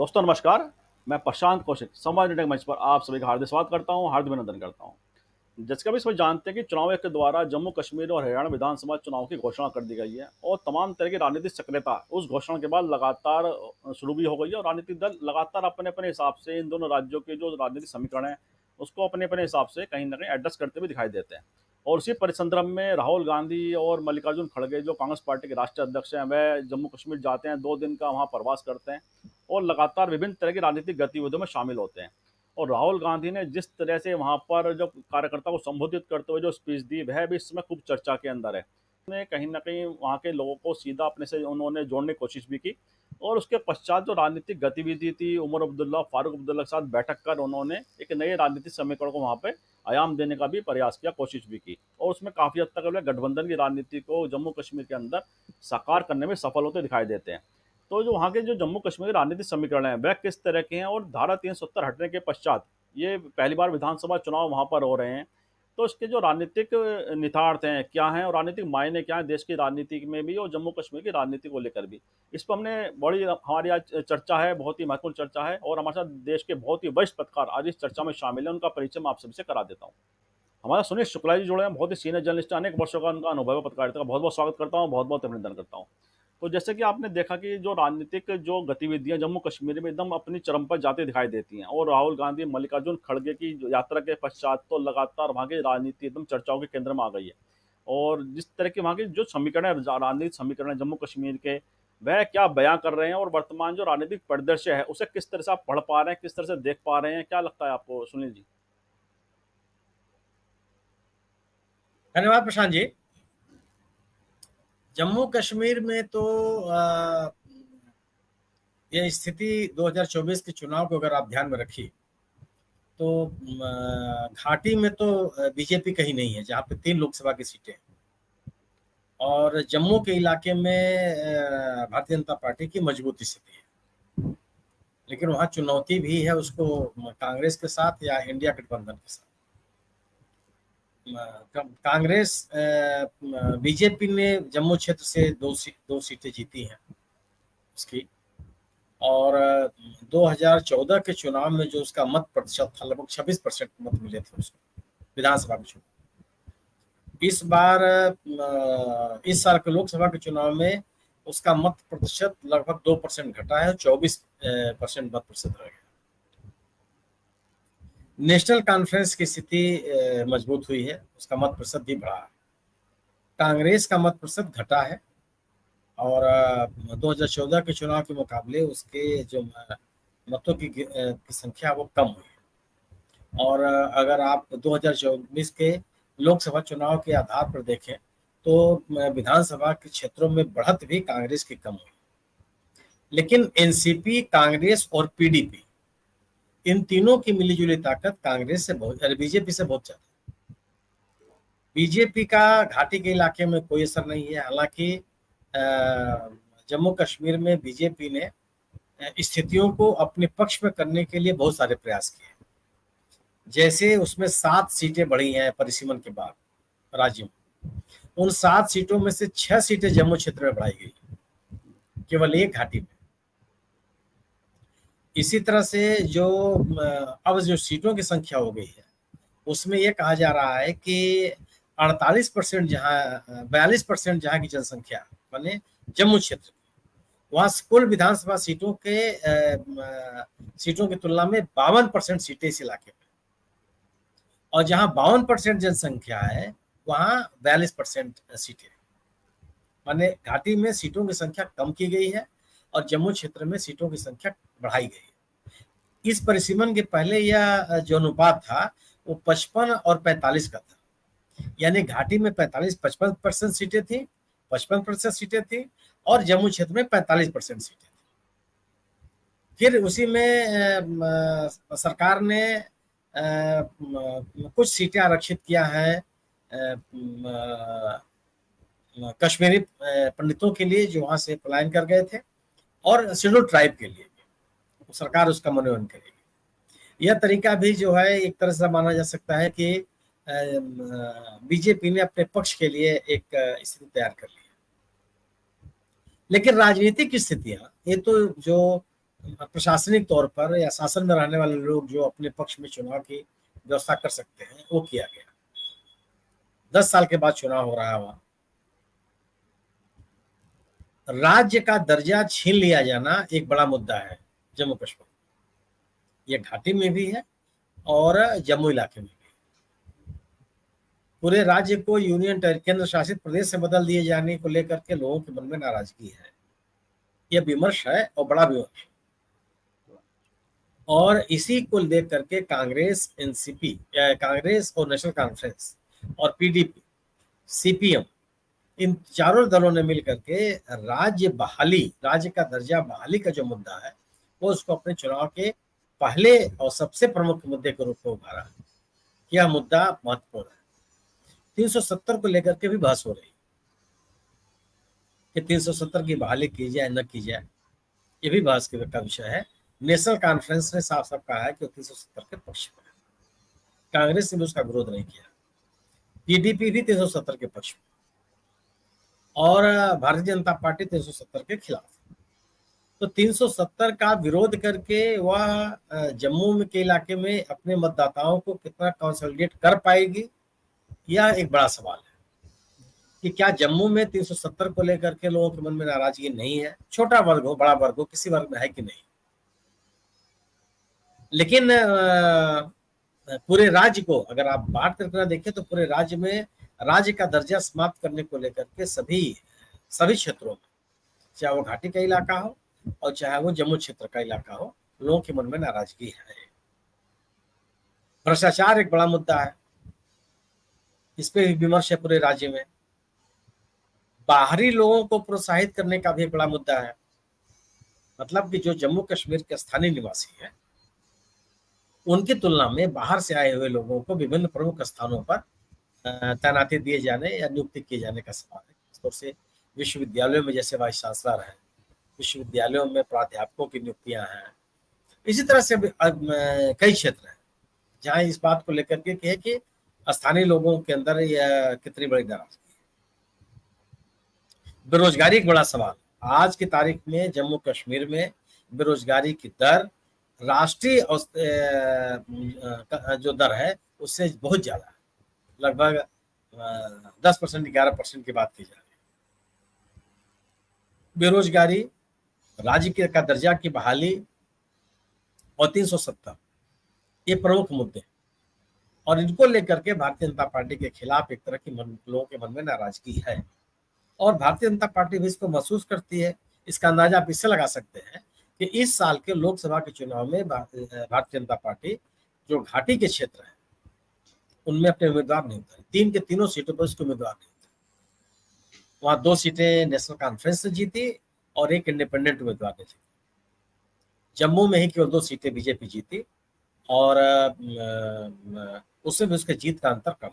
दोस्तों नमस्कार। मैं प्रशांत कौशिक समाज नेटवर्क मंच पर आप सभी का हार्दिक स्वागत करता हूं, हार्दिक अभिनंदन करता हूं। जैसे कि अभी सभी जानते हैं कि चुनाव आयोग के द्वारा जम्मू कश्मीर और हरियाणा विधानसभा चुनाव की घोषणा कर दी गई है और तमाम तरह की राजनीतिक सक्रियता उस घोषणा के बाद लगातार शुरू भी हो गई है और राजनीतिक दल लगातार अपने अपने हिसाब से इन दोनों राज्यों के जो राजनीतिक समीकरण है उसको अपने अपने हिसाब से कहीं ना कहीं एडजस्ट करते हुए दिखाई देते हैं। और उसी परिसंदर्भ में राहुल गांधी और मल्लिकार्जुन खड़गे जो कांग्रेस पार्टी के राष्ट्रीय अध्यक्ष हैं वह जम्मू कश्मीर जाते हैं, 2 दिन का वहाँ प्रवास करते हैं और लगातार विभिन्न तरह की राजनीतिक गतिविधियों में शामिल होते हैं। और राहुल गांधी ने जिस तरह से वहां पर जो कार्यकर्ताओं को संबोधित करते हुए जो स्पीच दी वह भी इस समय खूब चर्चा के अंदर है। ने कहीं ना कहीं वहां के लोगों को सीधा अपने से उन्होंने जोड़ने की कोशिश भी की और उसके पश्चात जो राजनीतिक गतिविधि थी उमर अब्दुल्ला फारूक अब्दुल्ला के साथ बैठक कर उन्होंने एक नए राजनीतिक समीकरण को वहां पे आयाम देने का भी प्रयास किया, कोशिश भी की और उसमें काफी हद तक गठबंधन की राजनीति को जम्मू कश्मीर के अंदर साकार करने में सफल होते दिखाई देते हैं। तो जो वहाँ के जो जम्मू कश्मीर के राजनीतिक समीकरण हैं वह किस तरह के हैं और धारा 370 हटने के पश्चात ये पहली बार विधानसभा चुनाव वहाँ पर हो रहे हैं, तो इसके जो राजनीतिक निहितार्थ हैं क्या हैं और राजनीतिक मायने क्या हैं देश की राजनीति में भी और जम्मू कश्मीर की राजनीति को लेकर भी, इस पर हमने बड़ी हमारी आज चर्चा है, बहुत ही महत्वपूर्ण चर्चा है और हमारे साथ देश के बहुत ही वरिष्ठ पत्रकार आज इस चर्चा में शामिल हैं। उनका परिचय मैं आप सबसे करा देता हूँ। हमारा सुनील शुक्ला जी जुड़े हैं, बहुत ही सीनियर जर्नलिस्ट हैं, अनेक वर्षों का उनका अनुभव है पत्रकारिता का। बहुत बहुत स्वागत करता हूँ, बहुत बहुत अभिनंदन करता हूँ। तो जैसे कि आपने देखा कि जो राजनीतिक जो गतिविधियां जम्मू कश्मीर में एकदम अपनी चरम पर जाती दिखाई देती हैं और राहुल गांधी मल्लिकार्जुन खड़गे की जो यात्रा के पश्चात तो लगातार वहाँ की राजनीति एकदम चर्चाओं के केंद्र में आ गई है। और जिस तरह के वहाँ के जो समीकरण है, राजनीतिक समीकरण है जम्मू कश्मीर के, वह क्या बयां कर रहे हैं और वर्तमान जो राजनीतिक परिदृश्य है उसे किस तरह से आप पढ़ पा रहे हैं, किस तरह से देख पा रहे हैं, क्या लगता है आपको सुनील जी? धन्यवाद प्रशांत जी। जम्मू कश्मीर में तो यह स्थिति 2024 के चुनाव को अगर आप ध्यान में रखिए तो घाटी में तो बीजेपी कहीं नहीं है, जहाँ पे 3 लोकसभा की सीटें हैं और जम्मू के इलाके में भारतीय जनता पार्टी की मजबूत स्थिति है, लेकिन वहाँ चुनौती भी है उसको कांग्रेस के साथ या इंडिया गठबंधन के साथ। कांग्रेस बीजेपी ने जम्मू क्षेत्र से दो सीटें जीती हैं उसकी, और 2014 के चुनाव में जो उसका मत प्रतिशत था लगभग 26% मत मिले थे उसको विधानसभा के चुनाव। इस बार इस साल के लोकसभा के चुनाव में उसका मत प्रतिशत लगभग 2% घटा है, 24% मत प्रतिशत रह गया। नेशनल कॉन्फ्रेंस की स्थिति मजबूत हुई है, उसका मत प्रतिशत भी बढ़ा है। कांग्रेस का मत प्रतिशत घटा है और 2014 के चुनाव के मुकाबले उसके जो मतों की संख्या वो कम हुई। और अगर आप 2024 के लोकसभा चुनाव के आधार पर देखें तो विधानसभा के क्षेत्रों में बढ़त भी कांग्रेस की कम हुई, लेकिन एनसीपी, कांग्रेस और पीडीपी इन तीनों की मिलीजुली ताकत कांग्रेस से बहुत, बीजेपी से बहुत ज्यादा। बीजेपी का घाटी के इलाके में कोई असर नहीं है। हालांकि जम्मू कश्मीर में बीजेपी ने स्थितियों को अपने पक्ष में करने के लिए बहुत सारे प्रयास किए। जैसे उसमें 7 सीटें बढ़ी हैं परिसीमन के बाद राज्यों में, उन 7 सीटों में से 6 सीटें जम्मू क्षेत्र में बढ़ाई गई, केवल एक घाटी में। इसी तरह से जो अब जो सीटों की संख्या हो गई है उसमें यह कहा जा रहा है कि 48% जहाँ 42% जहाँ की जनसंख्या माने जम्मू क्षेत्र, वहाँ कुल विधानसभा सीटों की तुलना में 52% सीटें इस इलाके में, और जहाँ 52% जनसंख्या है वहाँ 42% सीटें, माने घाटी में सीटों की संख्या कम की गई है और जम्मू क्षेत्र में सीटों की संख्या बढ़ाई गई है। इस परिसीमन के पहले यह जो अनुपात था वो 55 और 45 का था, यानी घाटी में 55% सीटें थी, 55% सीटें थी और जम्मू क्षेत्र में 45% सीटें थी। फिर उसी में सरकार ने कुछ सीटें आरक्षित किया है कश्मीरी पंडितों के लिए जो वहां से पलायन कर गए थे, और शेड्यूल ट्राइब के लिए भी सरकार उसका मनोनयन करेगी। यह तरीका भी जो है एक तरह से माना जा सकता है कि बीजेपी ने अपने पक्ष के लिए एक स्थिति तैयार कर ली है। लेकिन राजनीतिक स्थितियां ये तो जो प्रशासनिक तौर पर या शासन में रहने वाले लोग जो अपने पक्ष में चुनाव की व्यवस्था कर सकते हैं वो किया गया। 10 साल के बाद चुनाव हो रहा है वहां। राज्य का दर्जा छीन लिया जाना एक बड़ा मुद्दा है जम्मू कश्मीर। ये घाटी में भी है और जम्मू इलाके में भी। पूरे राज्य को यूनियन केंद्र शासित प्रदेश से बदल दिए जाने को लेकर के लोगों के मन में नाराजगी है। यह विमर्श है और बड़ा विमर्श है। और इसी को लेकर के कांग्रेस, एनसीपी, कांग्रेस और नेशनल कॉन्फ्रेंस और पीडीपी, सीपीएम, इन चारों दलों ने मिलकर के राज्य बहाली, राज्य का दर्जा बहाली का जो मुद्दा है वो उसको अपने चुनाव के पहले और सबसे प्रमुख मुद्दे के रूप में उभारा। यह मुद्दा महत्वपूर्ण है। 370 को लेकर के भी बहस हो रही कि 370 की बहाली की जाए न की जाए, ये भी बहस का विषय है। नेशनल कॉन्फ्रेंस ने साफ साफ कहा है कि 370 के पक्ष में है। कांग्रेस ने भी उसका विरोध नहीं किया। पीडीपी भी 370 के पक्ष में और भारतीय जनता पार्टी 370 के खिलाफ। तो 370 का विरोध करके वह जम्मू के इलाके में अपने मतदाताओं को कितना कंसोलिडेट कर पाएगी, यह एक बड़ा सवाल है कि क्या जम्मू में 370 को लेकर के लोगों के मन में नाराजगी नहीं है। छोटा वर्ग हो बड़ा वर्ग हो, किसी वर्ग में है कि नहीं। लेकिन पूरे राज्य को अगर आप बात करके देखें तो पूरे राज्य में राज्य का दर्जा समाप्त करने को लेकर के सभी क्षेत्रों में, चाहे वो घाटी का इलाका हो और चाहे वो जम्मू क्षेत्र का इलाका हो, लोगों के मन में नाराजगी है। भ्रष्टाचार एक बड़ा मुद्दा है, इस पे भी विमर्श है पूरे राज्य में। बाहरी लोगों को प्रोत्साहित करने का भी एक बड़ा मुद्दा है। मतलब कि जो जम्मू कश्मीर के स्थानीय निवासी हैं उनकी तुलना में बाहर से आए हुए लोगों को विभिन्न प्रमुख स्थानों पर तैनाती दिए जाने या नियुक्ति किए जाने का सवाल है। खासतौर से विश्वविद्यालयों में जैसे वाइस चांसलर है, विश्वविद्यालयों में प्राध्यापकों की नियुक्तियां हैं। इसी तरह से कई क्षेत्र हैं जहां इस बात को लेकर के है कि स्थानीय लोगों के अंदर यह कितनी बड़ी नाराजगी है। बेरोजगारी एक बड़ा सवाल। आज की तारीख में जम्मू कश्मीर में बेरोजगारी की दर राष्ट्रीय जो दर है उससे बहुत ज्यादा है। लगभग 10%, 11% की बात की जा रही है। बेरोजगारी, राज्य का दर्जा की बहाली और 370 ये प्रमुख मुद्दे और इनको लेकर के भारतीय जनता पार्टी के खिलाफ एक तरह की लोगों के मन में नाराजगी है और भारतीय जनता पार्टी भी इसको महसूस करती है। इसका अंदाजा आप इससे लगा सकते हैं कि इस साल के लोकसभा के चुनाव में भारतीय जनता पार्टी जो घाटी के क्षेत्र है उनमें अपने उम्मीदवार नहीं उतारे। 3 के 3 सीटों पर उसके उम्मीदवार नहीं उतारे। वहां 2 सीटें नेशनल कॉन्फ्रेंस से जीती और एक इंडिपेंडेंट उम्मीदवार ने जीती। जम्मू में ही केवल 2 सीटें बीजेपी जीती और उससे भी उसके जीत का अंतर कम।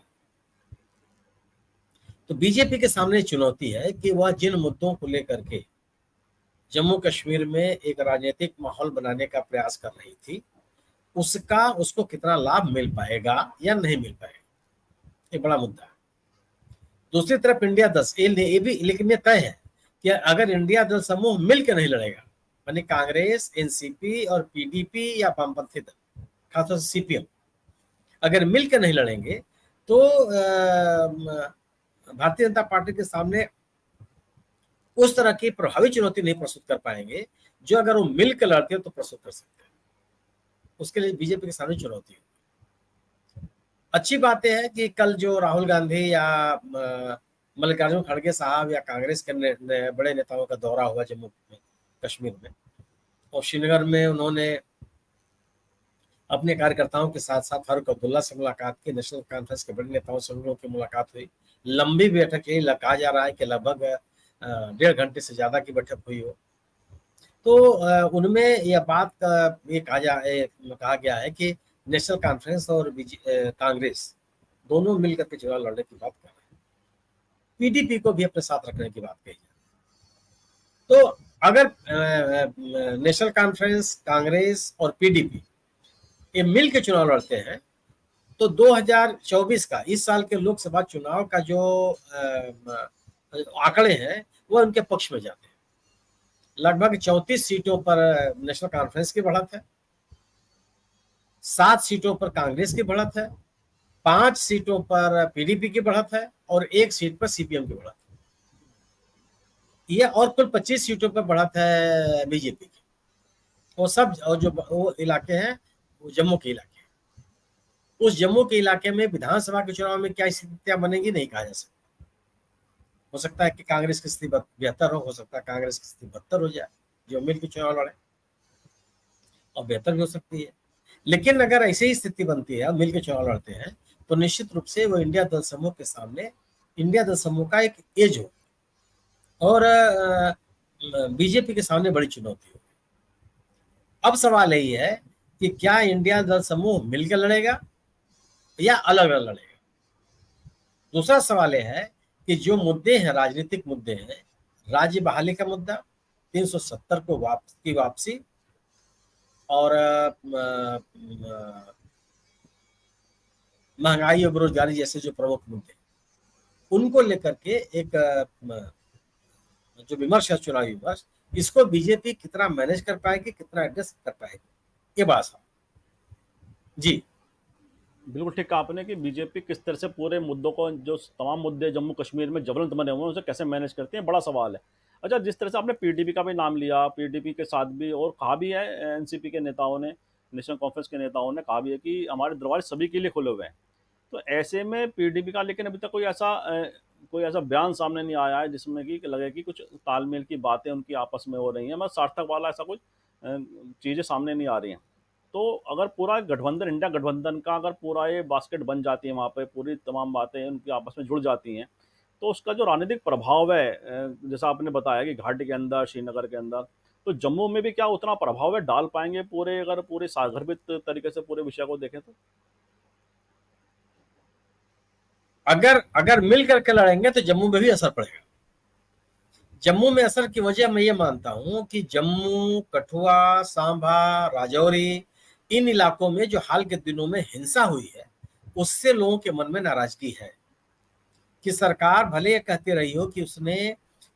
तो बीजेपी के सामने चुनौती है कि वह जिन मुद्दों को लेकर के जम्मू कश्मीर में एक राजनीतिक माहौल बनाने का प्रयास कर रही थी उसको कितना लाभ मिल पाएगा या नहीं मिल पाएगा, ये बड़ा मुद्दा है। दूसरी तरफ इंडिया 10 ये भी लेकिन ये तय है कि अगर इंडिया दल समूह मिलकर नहीं लड़ेगा, यानी कांग्रेस, एनसीपी और पीडीपी या वामपंथी दल, खासतौर से सीपीएम अगर मिलकर नहीं लड़ेंगे तो भारतीय जनता पार्टी के सामने उस तरह की प्रभावी चुनौती नहीं प्रस्तुत कर पाएंगे जो अगर वो मिलकर लड़ते हैं तो प्रस्तुत कर सकते हैं। उसके लिए बीजेपी के सामने चुनौती है। अच्छी बात है कि कल जो राहुल गांधी या मल्लिकार्जुन खड़गे साहब या कांग्रेस के बड़े नेताओं का दौरा हुआ जम्मू कश्मीर में और श्रीनगर में उन्होंने अपने कार्यकर्ताओं के साथ साथ फारूक अब्दुल्ला से मुलाकात की। नेशनल कॉन्फ्रेंस के बड़े नेताओं से उन लोगों की मुलाकात हुई। लंबी बैठक, यही कहा जा रहा है कि लगभग 1.5 घंटे से ज्यादा की बैठक हुई हो। तो उनमें यह बात ये कहा गया है कि नेशनल कॉन्फ्रेंस और कांग्रेस दोनों मिलकर के चुनाव लड़ने की बात कर रहे हैं। पीडीपी को भी अपने साथ रखने की बात कही है। तो अगर नेशनल कॉन्फ्रेंस, कांग्रेस और पीडीपी ये मिल के चुनाव लड़ते हैं तो 2024 का, इस साल के लोकसभा चुनाव का जो आंकड़े हैं वो उनके पक्ष में जाते हैं। लगभग 34 सीटों पर नेशनल कॉन्फ्रेंस की बढ़त है, 7 सीटों पर कांग्रेस की बढ़त है, 5 सीटों पर पीडीपी की बढ़त है और 1 सीट पर सीपीएम की बढ़त है। ये और कुल 25 सीटों पर बढ़त है बीजेपी की। वो सब और जो वो इलाके हैं वो जम्मू के इलाके हैं। उस जम्मू के इलाके में विधानसभा के चुनाव में क्या स्थितियां बनेगी नहीं कहा जा सकता। हो सकता है कि कांग्रेस की स्थिति बेहतर हो सकता है कांग्रेस की स्थिति बदतर हो जाए, जो मिल के चुनाव लड़े, और बेहतर भी हो सकती है। लेकिन अगर ऐसी ही स्थिति बनती है, मिल के चुनाव लड़ते हैं, तो निश्चित रूप से वो इंडिया दल समूह के सामने, इंडिया दल समूह का एक एज हो और बीजेपी के सामने बड़ी चुनौती हो। अब सवाल यही है कि क्या इंडिया दल समूह मिलकर लड़ेगा या अलग अलग लड़ेगा। दूसरा सवाल यह है कि जो मुद्दे हैं, राजनीतिक मुद्दे हैं, राज्य बहाली का मुद्दा, 370 को की वापसी और महंगाई और बेरोजगारी जैसे जो प्रमुख मुद्दे, उनको लेकर के एक जो विमर्श है, चुनावी विमर्श, इसको बीजेपी कितना मैनेज कर पाएगी, कितना एडजस्ट कर पाएगी, ये बात है। जी बिल्कुल ठीक कहा आपने कि बीजेपी किस तरह से पूरे मुद्दों को, जो तमाम मुद्दे जम्मू कश्मीर में ज्वलंत बने हुए हैं, उसे कैसे मैनेज करती है, बड़ा सवाल है। अच्छा, जिस तरह से आपने पीडीपी का भी नाम लिया, पीडीपी के साथ भी और कहा भी है एनसीपी के नेताओं ने, नेशनल कॉन्फ्रेंस के नेताओं ने कहा भी है कि हमारे दरवाजे सभी के लिए खुले हुए हैं। तो ऐसे में पीडीपी का लेकिन अभी तक कोई ऐसा बयान सामने नहीं आया है जिसमें कि लगे कि कुछ तालमेल की बातें उनकी आपस में हो रही हैं, मतलब सार्थक वाला ऐसा कुछ चीज़ें सामने नहीं आ रही हैं। तो अगर पूरा गठबंधन, इंडिया गठबंधन का अगर पूरा ये बास्केट बन जाती है, वहाँ पे पूरी तमाम बातें उनकी आपस में जुड़ जाती हैं, तो उसका जो राजनीतिक प्रभाव है, जैसा आपने बताया कि घाटी के अंदर, श्रीनगर के अंदर, तो जम्मू में भी क्या उतना प्रभाव है डाल पाएंगे पूरे, अगर पूरे सागर्भित तरीके से पूरे विषय को देखें तो? अगर अगर मिल करके लड़ेंगे तो जम्मू में भी असर पड़ेगा। जम्मू में असर की वजह मैं ये मानता हूं कि जम्मू, कठुआ, सांभा, राजौरी, इन इलाकों में जो हाल के दिनों में हिंसा हुई है, उससे लोगों के मन में नाराजगी है कि सरकार भले ये कहती रही हो कि उसने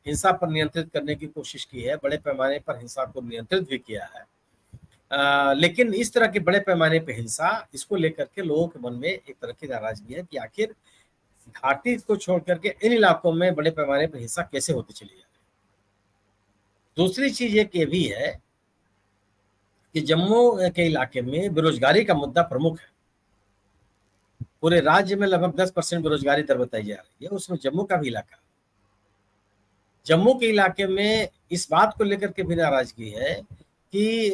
हिंसा पर नियंत्रित करने की कोशिश की है, बड़े पैमाने पर हिंसा को नियंत्रित भी किया है, लेकिन इस तरह के बड़े पैमाने पर हिंसा, इसको लेकर के लोगों के मन में एक तरह की नाराजगी है कि आखिर घाटी को छोड़ करके इन इलाकों में बड़े पैमाने पर हिंसा कैसे होती चली जा रही है। दूसरी चीज एक ये भी है कि जम्मू के इलाके में बेरोजगारी का मुद्दा प्रमुख है। पूरे राज्य में लगभग 10% बेरोजगारी दर बताई जा रही है, उसमें जम्मू का भी इलाका। जम्मू के इलाके में इस बात को लेकर के भी नाराजगी है कि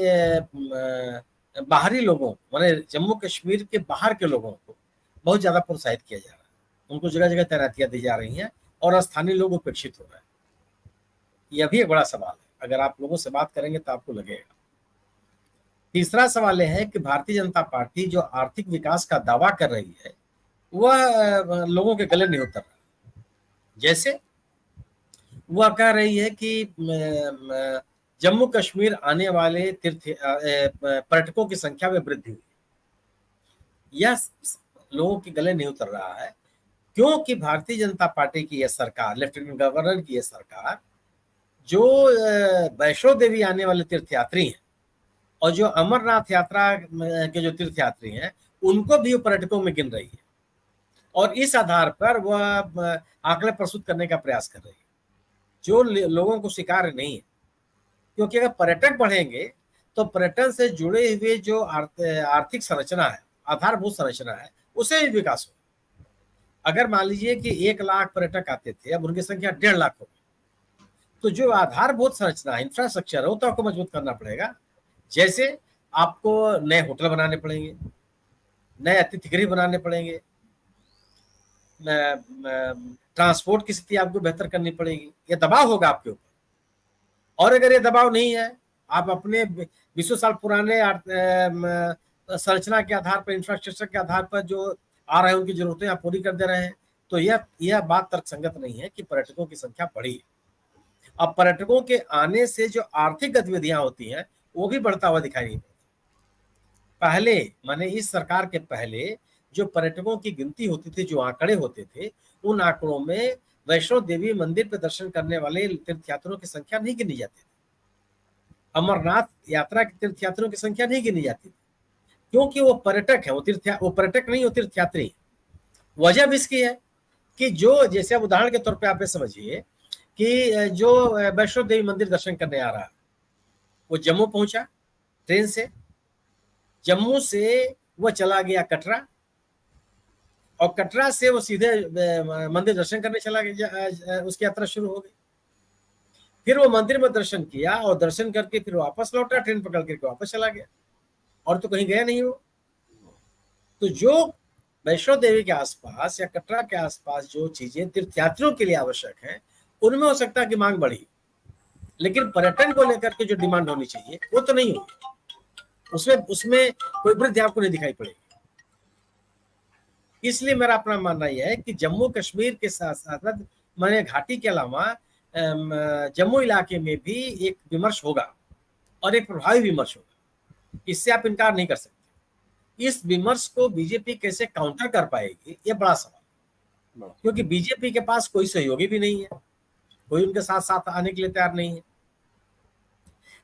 बाहरी लोगों, माने जम्मू कश्मीर के बाहर के लोगों को बहुत ज्यादा प्रोत्साहित किया जा रहा है, उनको जगह जगह तैनातियां दी जा रही हैं और स्थानीय लोग उपेक्षित हो रहे हैं। यह भी एक बड़ा सवाल है, अगर आप लोगों से बात करेंगे तो आपको लगेगा। तीसरा सवाल यह है कि भारतीय जनता पार्टी जो आर्थिक विकास का दावा कर रही है, वह लोगों के गले नहीं उतर रहा। जैसे वह कह रही है कि जम्मू कश्मीर आने वाले पर्यटकों की संख्या में वृद्धि हुई, यह लोगों के गले नहीं उतर रहा है, क्योंकि भारतीय जनता पार्टी की यह सरकार, लेफ्टिनेंट गवर्नर की यह सरकार, जो वैष्णो देवी आने वाले तीर्थयात्री हैं और जो अमरनाथ यात्रा के जो तीर्थयात्री हैं, उनको भी पर्यटकों में गिन रही है और इस आधार पर वह आंकड़े प्रस्तुत करने का प्रयास कर रही है, जो लोगों को स्वीकार्य नहीं है। क्योंकि अगर पर्यटक बढ़ेंगे तो पर्यटन से जुड़े हुए जो आर्थिक संरचना है, आधारभूत संरचना है, उसे भी विकास हो। अगर मान लीजिए कि 1 लाख पर्यटक आते थे, अब उनकी संख्या 1.5 लाख हो गई, तो जो आधारभूत संरचना, इंफ्रास्ट्रक्चर है, वो तो आपको मजबूत करना पड़ेगा। जैसे आपको नए होटल बनाने पड़ेंगे, नए अतिथि गृह बनाने पड़ेंगे, ट्रांसपोर्ट की स्थिति आपको बेहतर करनी पड़ेगी। ये दबाव होगा आपके ऊपर, और अगर ये दबाव नहीं है, आप अपने 20 साल पुराने संरचना के आधार पर, इंफ्रास्ट्रक्चर के आधार पर जो आ रहे हैं उनकी जरूरतें आप पूरी कर दे रहे हैं, तो यह बात तर्कसंगत नहीं है कि पर्यटकों की संख्या बढ़ी। अब पर्यटकों के आने से जो आर्थिक गतिविधियां होती हैं, वो भी बढ़ता हुआ दिखाई नहीं पड़ता। पहले, माने इस सरकार के पहले, जो पर्यटकों की गिनती होती थी, जो आंकड़े होते थे, उन आंकड़ों में वैष्णो देवी मंदिर पे दर्शन करने वाले तीर्थयात्रियों की संख्या नहीं गिनी जाती थी। अमरनाथ यात्रा के तीर्थयात्रियों की संख्या नहीं गिनी जाती थी, क्योंकि वो पर्यटक है, वो पर्यटक नहीं, वो तीर्थयात्री। वजह भी इसकी है कि जो, जैसे अब उदाहरण के तौर पे आप ये समझिए कि जो वैष्णो देवी मंदिर दर्शन करने आ रहा, वो जम्मू पहुंचा ट्रेन से, जम्मू से वो चला गया कटरा, और कटरा से वो सीधे मंदिर दर्शन करने चला गया, उसकी यात्रा शुरू हो गई। फिर वो मंदिर में दर्शन किया और दर्शन करके फिर वापस लौटा, ट्रेन पकड़ करके वापस चला गया, और तो कहीं गया नहीं वो। तो जो वैष्णो देवी के आसपास या कटरा के आसपास जो चीजें तीर्थयात्रियों के लिए आवश्यक है, उनमें हो सकता है कि मांग बढ़ी, लेकिन पर्यटन को लेकर के जो डिमांड होनी चाहिए वो तो नहीं होगी, उसमें उसमें कोई वृद्धि आपको नहीं दिखाई पड़ेगी। इसलिए मेरा अपना मानना यह है कि जम्मू कश्मीर के साथ साथ मैंने घाटी के अलावा जम्मू इलाके में भी एक विमर्श होगा, और एक प्रभावी विमर्श होगा, इससे आप इनकार नहीं कर सकते। इस विमर्श को बीजेपी कैसे काउंटर कर पाएगी, ये बड़ा सवाल, क्योंकि बीजेपी के पास कोई सहयोगी भी नहीं है, कोई उनके साथ साथ आने के लिए तैयार नहीं है।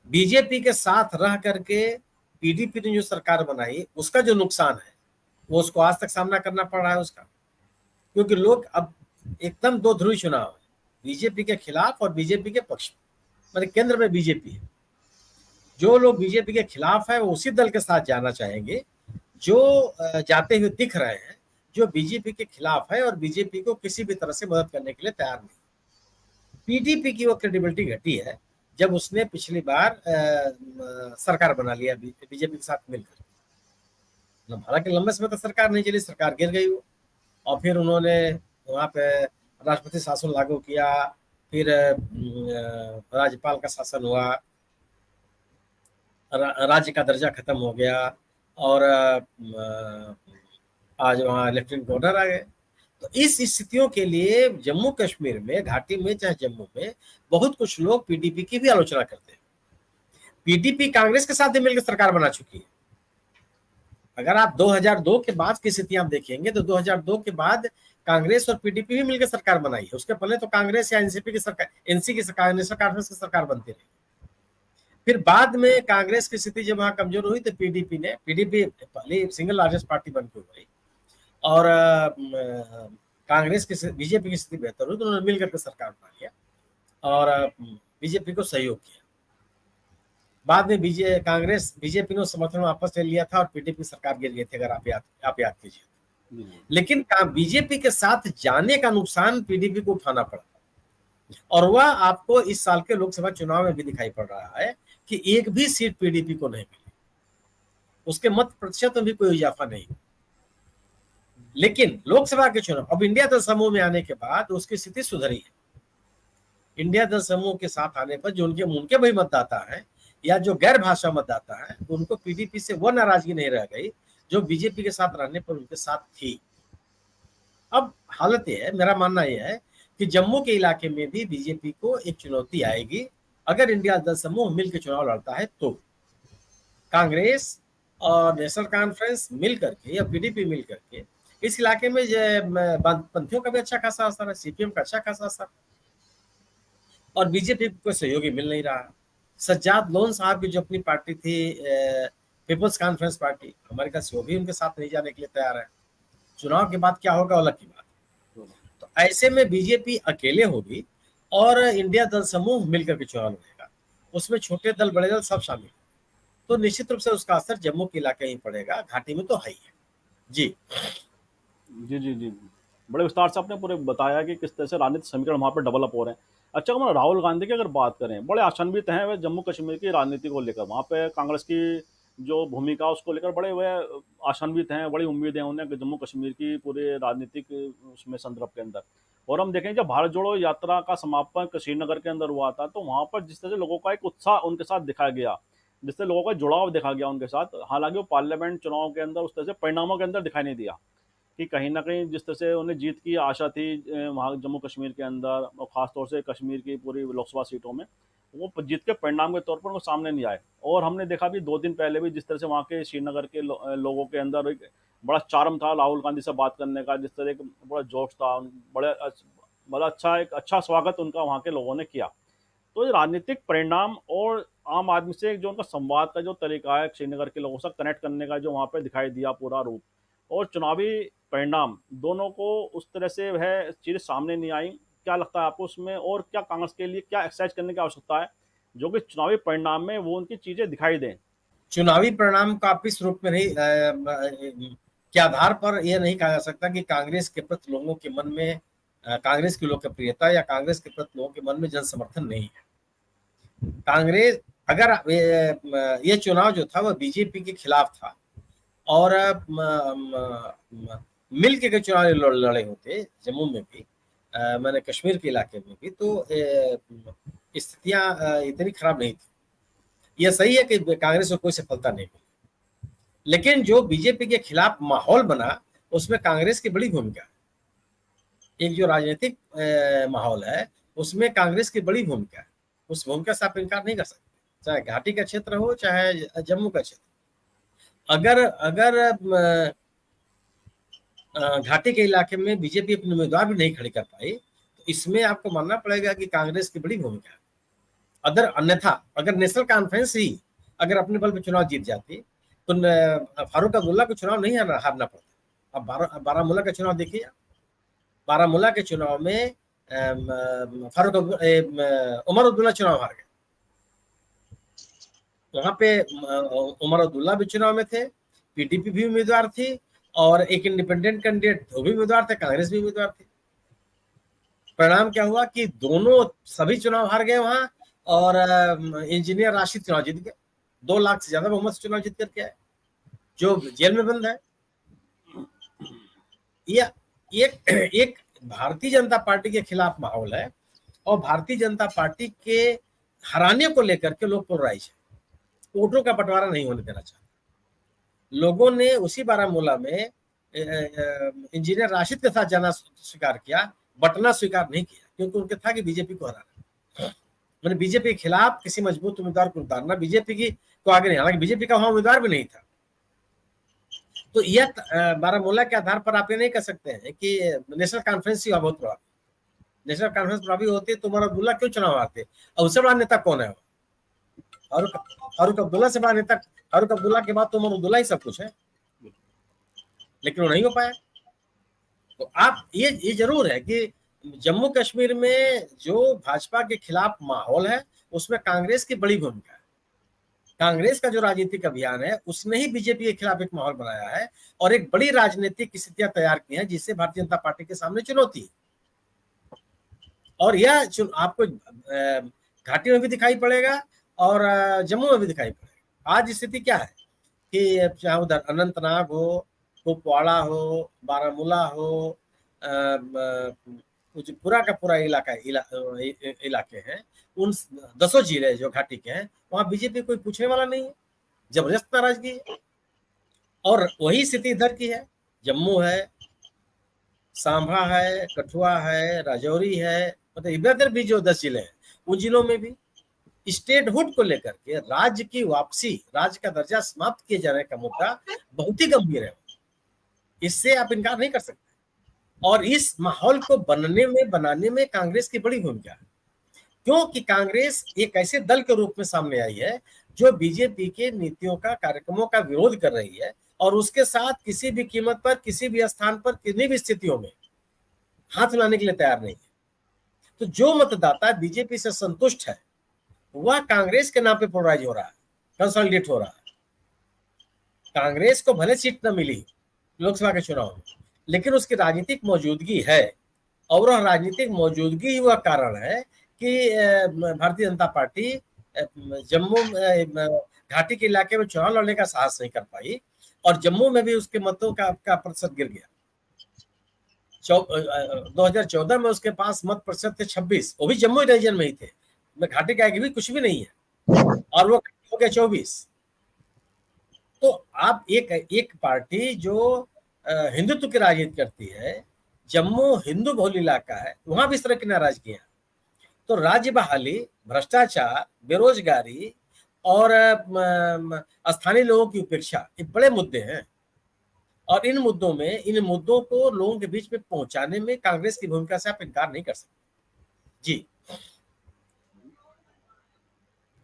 बीजेपी के साथ रह करके पीडीपी ने जो सरकार बनाई, उसका जो नुकसान है वो उसको आज तक सामना करना पड़ रहा है उसका, क्योंकि लोग अब एकदम दो ध्रुवी चुनाव है, बीजेपी के खिलाफ और बीजेपी के पक्ष में, मतलब केंद्र में बीजेपी है। जो लोग बीजेपी के खिलाफ है वो उसी दल के साथ जाना चाहेंगे जो जाते हुए दिख रहे हैं, जो बीजेपी के खिलाफ है और बीजेपी को किसी भी तरह से मदद करने के लिए तैयार नहीं। पीडीपी की वो क्रेडिबिलिटी घटी है जब उसने पिछली बार सरकार बना लिया बीजेपी के साथ मिलकर। हालांकि लंबे समय तक सरकार नहीं चली, सरकार गिर गई वो, और फिर उन्होंने वहां पे राष्ट्रपति शासन लागू किया, फिर राज्यपाल का शासन हुआ, राज्य का दर्जा खत्म हो गया, और आज वहाँ लेफ्टिनेंट गवर्नर आ गए। तो इस स्थितियों के लिए जम्मू कश्मीर में, घाटी में, चाहे जम्मू में, बहुत कुछ लोग पीडीपी की भी आलोचना करते हैं। पीडीपी कांग्रेस के साथ भी मिलकर सरकार बना चुकी है। अगर आप 2002 के बाद की स्थिति आप देखेंगे तो 2002 के बाद कांग्रेस और पीडीपी भी मिलकर सरकार बनाई है। उसके पहले तो कांग्रेस या एनसीपी की सरकार, एनसी की सरकार, नेशनल कॉन्फ्रेंस की सरकार बनती रही। फिर बाद में कांग्रेस की स्थिति जब वहां कमजोर हुई तो पीडीपी पहले सिंगल लार्जेस्ट पार्टी बनकर उभरी, और कांग्रेस की, बीजेपी की स्थिति बेहतर हुई तो उन्होंने मिलकर के सरकार बना लिया और बीजेपी को सहयोग किया। बाद में बीजेपी ने समर्थन वापस ले लिया था और पीडीपी सरकार गिर गई थी, अगर आप याद कीजिए। लेकिन बीजेपी के साथ जाने का नुकसान पीडीपी को उठाना पड़ा, और वह आपको इस साल के लोकसभा चुनाव में भी दिखाई पड़ रहा है कि एक भी सीट पीडीपी को नहीं मिली, उसके मत प्रतिशत में भी कोई इजाफा नहीं। लेकिन लोकसभा के चुनाव अब इंडिया दल समूह में आने के बाद उसकी स्थिति सुधरी है। इंडिया दल समूह के साथ आने पर जो उनके वही मतदाता है या जो गैर भाषा मतदाता है, उनको पीडीपी से वो नाराजगी नहीं रह गई जो बीजेपी के साथ रहने पर उनके साथ थी। अब हालत यह है, मेरा मानना यह है कि जम्मू के इलाके में भी बीजेपी को एक चुनौती आएगी अगर इंडिया दल समूह मिलकर चुनाव लड़ता है तो। कांग्रेस और नेशनल कॉन्फ्रेंस मिल करके या पीडीपी मिल करके इस इलाके में पंथियों का भी अच्छा खासा असर है, सीपीएम का अच्छा खासा असर, और बीजेपी को सहयोगी मिल नहीं रहा। सज्जाद लोन साहब की जो अपनी पार्टी थी पीपल्स कॉन्फ्रेंस पार्टी, हमारे पास वो भी उनके साथ नहीं जाने के लिए तैयार है। चुनाव के बाद क्या होगा अलग की बात। तो ऐसे में बीजेपी अकेले होगी और इंडिया दल समूह मिलकर के चुनाव लड़ेगा, उसमें छोटे दल बड़े दल सब शामिल, तो निश्चित रूप से उसका असर जम्मू के इलाके ही पड़ेगा, घाटी में तो है ही है। जी जी जी जी, बड़े विस्तार से आपने पूरे बताया कि किस तरह से राजनीतिक समीकरण वहाँ पर डेवलप हो रहे हैं। अच्छा, हम राहुल गांधी की अगर बात करें, बड़े आशान्वित हैं वे जम्मू कश्मीर की राजनीति को लेकर, वहाँ पे कांग्रेस की जो भूमिका उसको लेकर बड़े वे आशान्वित हैं, बड़ी उम्मीद है उन्हें कि जम्मू कश्मीर की पूरे राजनीतिक उसमें संदर्भ के अंदर। और हम देखें जब भारत जोड़ो यात्रा का समापन श्रीनगर के अंदर हुआ था, तो वहाँ पर जिस तरह से लोगों का एक उत्साह उनके साथ दिखाया गया, जिससे लोगों का जुड़ाव देखा गया उनके साथ, हालांकि वो पार्लियामेंट चुनाव के अंदर उस तरह से परिणामों के अंदर दिखाई नहीं दिया कि कहीं ना कहीं जिस तरह से उन्हें जीत की आशा थी वहाँ जम्मू कश्मीर के अंदर, और ख़ासतौर से कश्मीर की पूरी लोकसभा सीटों में, वो जीत के परिणाम के तौर पर वो सामने नहीं आए। और हमने देखा भी 2 दिन पहले भी जिस तरह से वहाँ के श्रीनगर के लोगों के अंदर एक बड़ा चार्म था राहुल गांधी से बात करने का, जिस तरह एक बड़ा जोश था, बड़ा अच्छा एक अच्छा स्वागत उनका वहाँ के लोगों ने किया। तो ये राजनीतिक परिणाम और आम आदमी से जो उनका संवाद का जो तरीका है, श्रीनगर के लोगों से कनेक्ट करने का जो वहाँ पे दिखाई दिया पूरा रूप, और चुनावी परिणाम दोनों को उस तरह से वह चीज़ें सामने नहीं आई। क्या लगता है आपको उसमें, और क्या कांग्रेस के लिए क्या एक्सरसाइज करने की आवश्यकता है जो कि चुनावी परिणाम में वो उनकी चीज़ें दिखाई दें? चुनावी परिणाम को आप इस रूप में नहीं के आधार पर यह नहीं कहा जा सकता कि कांग्रेस के प्रति लोगों के मन में कांग्रेस की लोकप्रियता या कांग्रेस के प्रति लोगों के मन में जन समर्थन नहीं है। कांग्रेस अगर ये चुनाव जो था वह बीजेपी के खिलाफ था और मिल के चुनाव लड़े होते जम्मू में भी, मैंने कश्मीर के इलाके में भी, तो स्थितियां इतनी खराब नहीं थी। यह सही है कि कांग्रेस को कोई सफलता नहीं मिली, लेकिन जो बीजेपी के खिलाफ माहौल बना उसमें कांग्रेस की बड़ी भूमिका है। एक जो राजनीतिक माहौल है उसमें कांग्रेस की बड़ी भूमिका है, उस भूमिका से आप इनकार नहीं कर सकते, चाहे घाटी का क्षेत्र हो चाहे जम्मू का क्षेत्र। अगर अगर घाटी के इलाके में बीजेपी अपने उम्मीदवार भी नहीं खड़ी कर पाई तो इसमें आपको मानना पड़ेगा कि कांग्रेस की बड़ी भूमिका है। अगर अन्यथा अगर नेशनल कॉन्फ्रेंस ही अगर अपने बल पर चुनाव जीत जाती तो फारूक अब्दुल्ला को चुनाव नहीं हारना पड़ता। अब बारामूला का चुनाव देखिए, बारामूला के चुनाव में उमर अब्दुल्ला चुनाव हार गए। वहां पे उमर अब्दुल्ला भी चुनाव में थे, पीडीपी भी उम्मीदवार थी और एक इंडिपेंडेंट कैंडिडेट वो भी उम्मीदवार थे, कांग्रेस भी उम्मीदवार थी। परिणाम क्या हुआ कि दोनों सभी चुनाव हार गए वहां, और इंजीनियर राशिद चुनाव जीत गए, 2 लाख से ज्यादा बहुमत से चुनाव जीत करके आए, जो जेल में बंद है। यह एक भारतीय जनता पार्टी के खिलाफ माहौल है और भारतीय जनता पार्टी के हराने को लेकर के लोग पोलराइज है। वोटों का बंटवारा नहीं होने देना चाहते। लोगों ने उसी बारामूला में इंजीनियर राशिद के साथ जाना स्वीकार किया, बटना स्वीकार नहीं किया, क्योंकि उनके था कि बीजेपी को हराना, मैंने बीजेपी के खिलाफ किसी मजबूत उम्मीदवार को उतारना, बीजेपी की को आगे नहीं, हालांकि बीजेपी का वहां उम्मीदवार भी नहीं था। तो यह बारामूला के आधार पर आप ये नहीं कह सकते हैं कि नेशनल कॉन्फ्रेंस ही बहुत बड़ा, नेशनल कॉन्फ्रेंस प्रभावी होती तो उमर अब्दुल्ला क्यों चुनाव हारते, और उससे बड़ा नेता कौन है? फारूक अब्दुल्ला से बड़ा नेता, फारूक अब्दुल्ला के बाद तो उमर अब्दुल्ला ही सब कुछ है, लेकिन वो नहीं हो पाया। तो आप ये जरूर है कि जम्मू कश्मीर में जो भाजपा के खिलाफ माहौल है उसमें कांग्रेस की बड़ी भूमिका है। कांग्रेस का जो राजनीतिक अभियान है उसने ही बीजेपी के खिलाफ एक माहौल बनाया है और एक बड़ी राजनीतिक स्थितियां तैयार की हैं जिससे भारतीय जनता पार्टी के सामने चुनौती है। और यह आपको घाटी में भी दिखाई पड़ेगा और जम्मू में भी दिखाई पड़ेगा। आज स्थिति क्या है कि चाहे उधर अनंतनाग हो, कुपवाड़ा हो, बारामूला हो, पूरा का पूरा इलाके हैं, उन 10 जिले जो घाटी के हैं वहां बीजेपी कोई पूछने वाला नहीं है, जबरदस्त नाराजगी है। और वही स्थिति इधर की है, जम्मू है, सांभा है, कठुआ है, राजौरी है, मतलब इधर भी जो 10 जिले हैं उन जिलों में भी स्टेटहुड को लेकर के राज्य की वापसी, राज्य का दर्जा समाप्त किए जाने का मुद्दा बहुत ही गंभीर है, इससे आप इनकार नहीं कर सकते। और इस माहौल को बनाने में कांग्रेस की बड़ी भूमिका है, क्योंकि कांग्रेस एक ऐसे दल के रूप में सामने आई है जो बीजेपी के नीतियों का, कार्यक्रमों का विरोध कर रही है और उसके साथ किसी भी कीमत पर, किसी भी स्थान पर, किसी भी स्थितियों में हाथ मिलाने के लिए तैयार नहीं है। तो जो मतदाता बीजेपी से संतुष्ट है वह कांग्रेस के नाम पे पोलराइज हो रहा है, कंसोलिडेट हो रहा है। कांग्रेस को भले सीट न मिली लोकसभा के चुनाव में, लेकिन उसकी राजनीतिक मौजूदगी है और वह राजनीतिक मौजूदगी ही वह कारण है कि भारतीय जनता पार्टी जम्मू घाटी के इलाके में चुनाव लड़ने का साहस नहीं कर पाई और जम्मू में भी उसके मतों का प्रतिशत गिर गया। 2014 में उसके पास मत प्रतिशत थे 26, वो भी जम्मू रीजन में ही थे, में घाटी का भी कुछ भी नहीं है, और वो हो गया 24। तो आप एक पार्टी जो हिंदुत्व की राजनीति करती है, जम्मू हिंदू बहुल इलाका है, वहां भी इस तरह की नाराजगियां, तो राज्य बहाली, भ्रष्टाचार, बेरोजगारी और स्थानीय लोगों की उपेक्षा, ये बड़े मुद्दे हैं और इन मुद्दों को लोगों के बीच में पहुंचाने में कांग्रेस की भूमिका से आप इनकार नहीं कर सकते। जी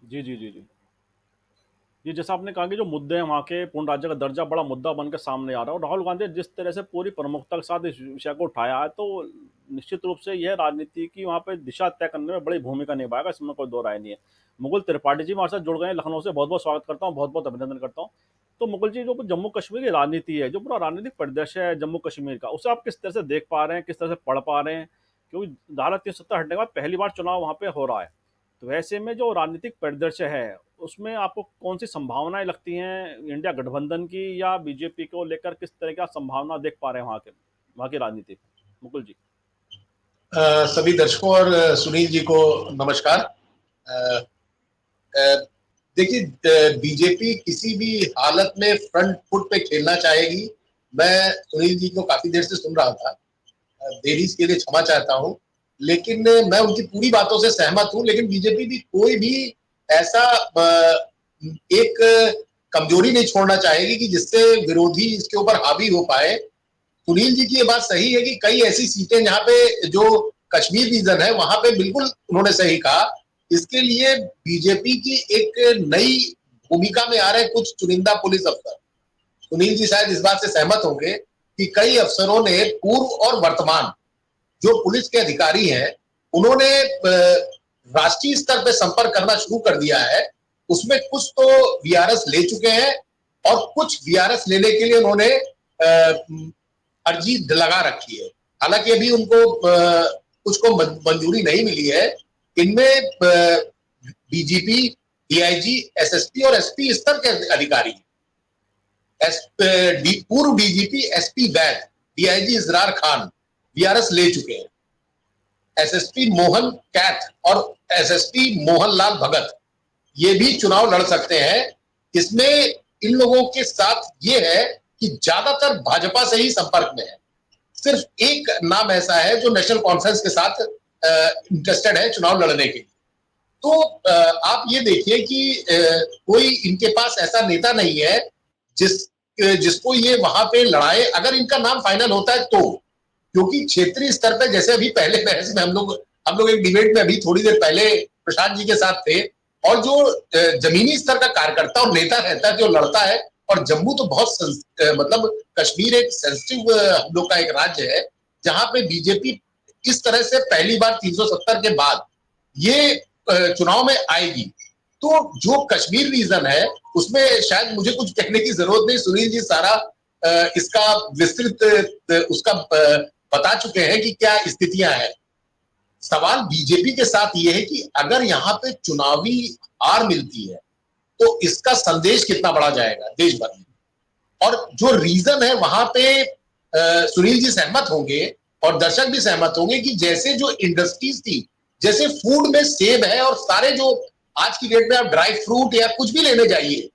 जी जी जी जी ये जैसा आपने कहा कि जो मुद्दे हैं वहाँ के, पूर्ण राज्य का दर्जा बड़ा मुद्दा बनकर सामने आ रहा है, और राहुल गांधी ने जिस तरह से पूरी प्रमुखता के साथ इस विषय को उठाया है, तो निश्चित रूप से यह राजनीति की वहाँ पे दिशा तय करने में बड़ी भूमिका निभाएगा, इसमें कोई दो राय नहीं है। मुकुल त्रिपाठी जी हमारे साथ जुड़ गए हैं लखनऊ से, बहुत बहुत स्वागत करता हूँ, बहुत बहुत अभिनंदन करता हूँ। तो मुकुल जी, जो जम्मू कश्मीर की राजनीति है, जो पूरा राजनीतिक परिदृश्य है जम्मू कश्मीर का, उसे आप किस तरह से देख पा रहे हैं, किस तरह से पढ़ पा रहे हैं? क्योंकि धारा 370 हटने के बाद पहली बार चुनाव वहाँ पे हो रहा है, तो ऐसे में जो राजनीतिक परिदृश्य है उसमें आपको कौन सी संभावनाएं लगती हैं इंडिया गठबंधन की, या बीजेपी को लेकर किस तरह का संभावना देख पा रहे हैं वहाँ की राजनीति? मुकुल जी। सभी दर्शकों और सुनील जी को नमस्कार। देखिए, बीजेपी किसी भी हालत में फ्रंट फुट पे खेलना चाहेगी। मैं सुनील जी को काफी देर से सुन रहा था, देरी के लिए क्षमा चाहता हूं, लेकिन मैं उनकी पूरी बातों से सहमत हूं। लेकिन बीजेपी भी कोई भी ऐसा एक कमजोरी नहीं छोड़ना चाहेगी कि जिससे विरोधी इसके ऊपर हावी हो पाए। सुनील जी की ये बात सही है कि कई ऐसी सीटें जहां पे जो कश्मीर रीजन है वहां पे बिल्कुल उन्होंने सही कहा, इसके लिए बीजेपी की एक नई भूमिका में आ रहे कुछ चुनिंदा पुलिस अफसर। सुनील जी शायद इस बात से सहमत होंगे कि कई अफसरों ने पूर्व और वर्तमान जो पुलिस के अधिकारी हैं उन्होंने राष्ट्रीय स्तर पर संपर्क करना शुरू कर दिया है। उसमें कुछ तो वीआरएस ले चुके हैं और कुछ वीआरएस लेने के लिए उन्होंने अर्जी लगा रखी है। हालांकि अभी उनको कुछ को मंजूरी नहीं मिली है। इनमें डीजीपी, डीआईजी, एसएसपी और एसपी स्तर के अधिकारी, पूर्व डीजीपी एसपी वैद, डीआईजी इजरार खान वीआरएस ले चुके हैं। एसएसपी मोहन कैथ और एसएसपी मोहन लाल भगत ये भी चुनाव लड़ सकते हैं। इसमें इन लोगों के साथ ये है कि ज्यादातर भाजपा से ही संपर्क में है। सिर्फ एक नाम ऐसा है जो नेशनल कॉन्फ्रेंस के साथ इंटरेस्टेड है चुनाव लड़ने के लिए। तो आप ये देखिए कि कोई इनके पास ऐसा नेता नहीं है जिसको ये वहां पे लड़ाए, अगर इनका नाम फाइनल होता है तो। क्योंकि क्षेत्रीय स्तर पे, जैसे अभी पहले बहस में हम लोग एक डिबेट में अभी थोड़ी देर पहले प्रशांत जी के साथ थे, और जो जमीनी स्तर का कार्यकर्ता और नेता रहता है जो लड़ता है, और जम्मू तो बहुत मतलब कश्मीर एक सेंसिटिव हम लोग का एक राज्य है जहां पे बीजेपी इस तरह से पहली बार 370 के बाद ये चुनाव में आएगी। तो जो कश्मीर रीजन है उसमें शायद मुझे कुछ कहने की जरूरत नहीं, सुनील जी सारा इसका विस्तृत उसका बता चुके हैं कि क्या स्थितियां हैं। सवाल बीजेपी के साथ ये है कि अगर यहाँ पे चुनावी हार मिलती है तो इसका संदेश कितना बड़ा जाएगा देश भर में। और जो रीजन है वहां पे सुनील जी सहमत होंगे और दर्शक भी सहमत होंगे कि जैसे जो इंडस्ट्रीज थी, जैसे फूड में सेब है और सारे जो आज की डेट में आप ड्राई फ्रूट या कुछ भी लेने जाइए,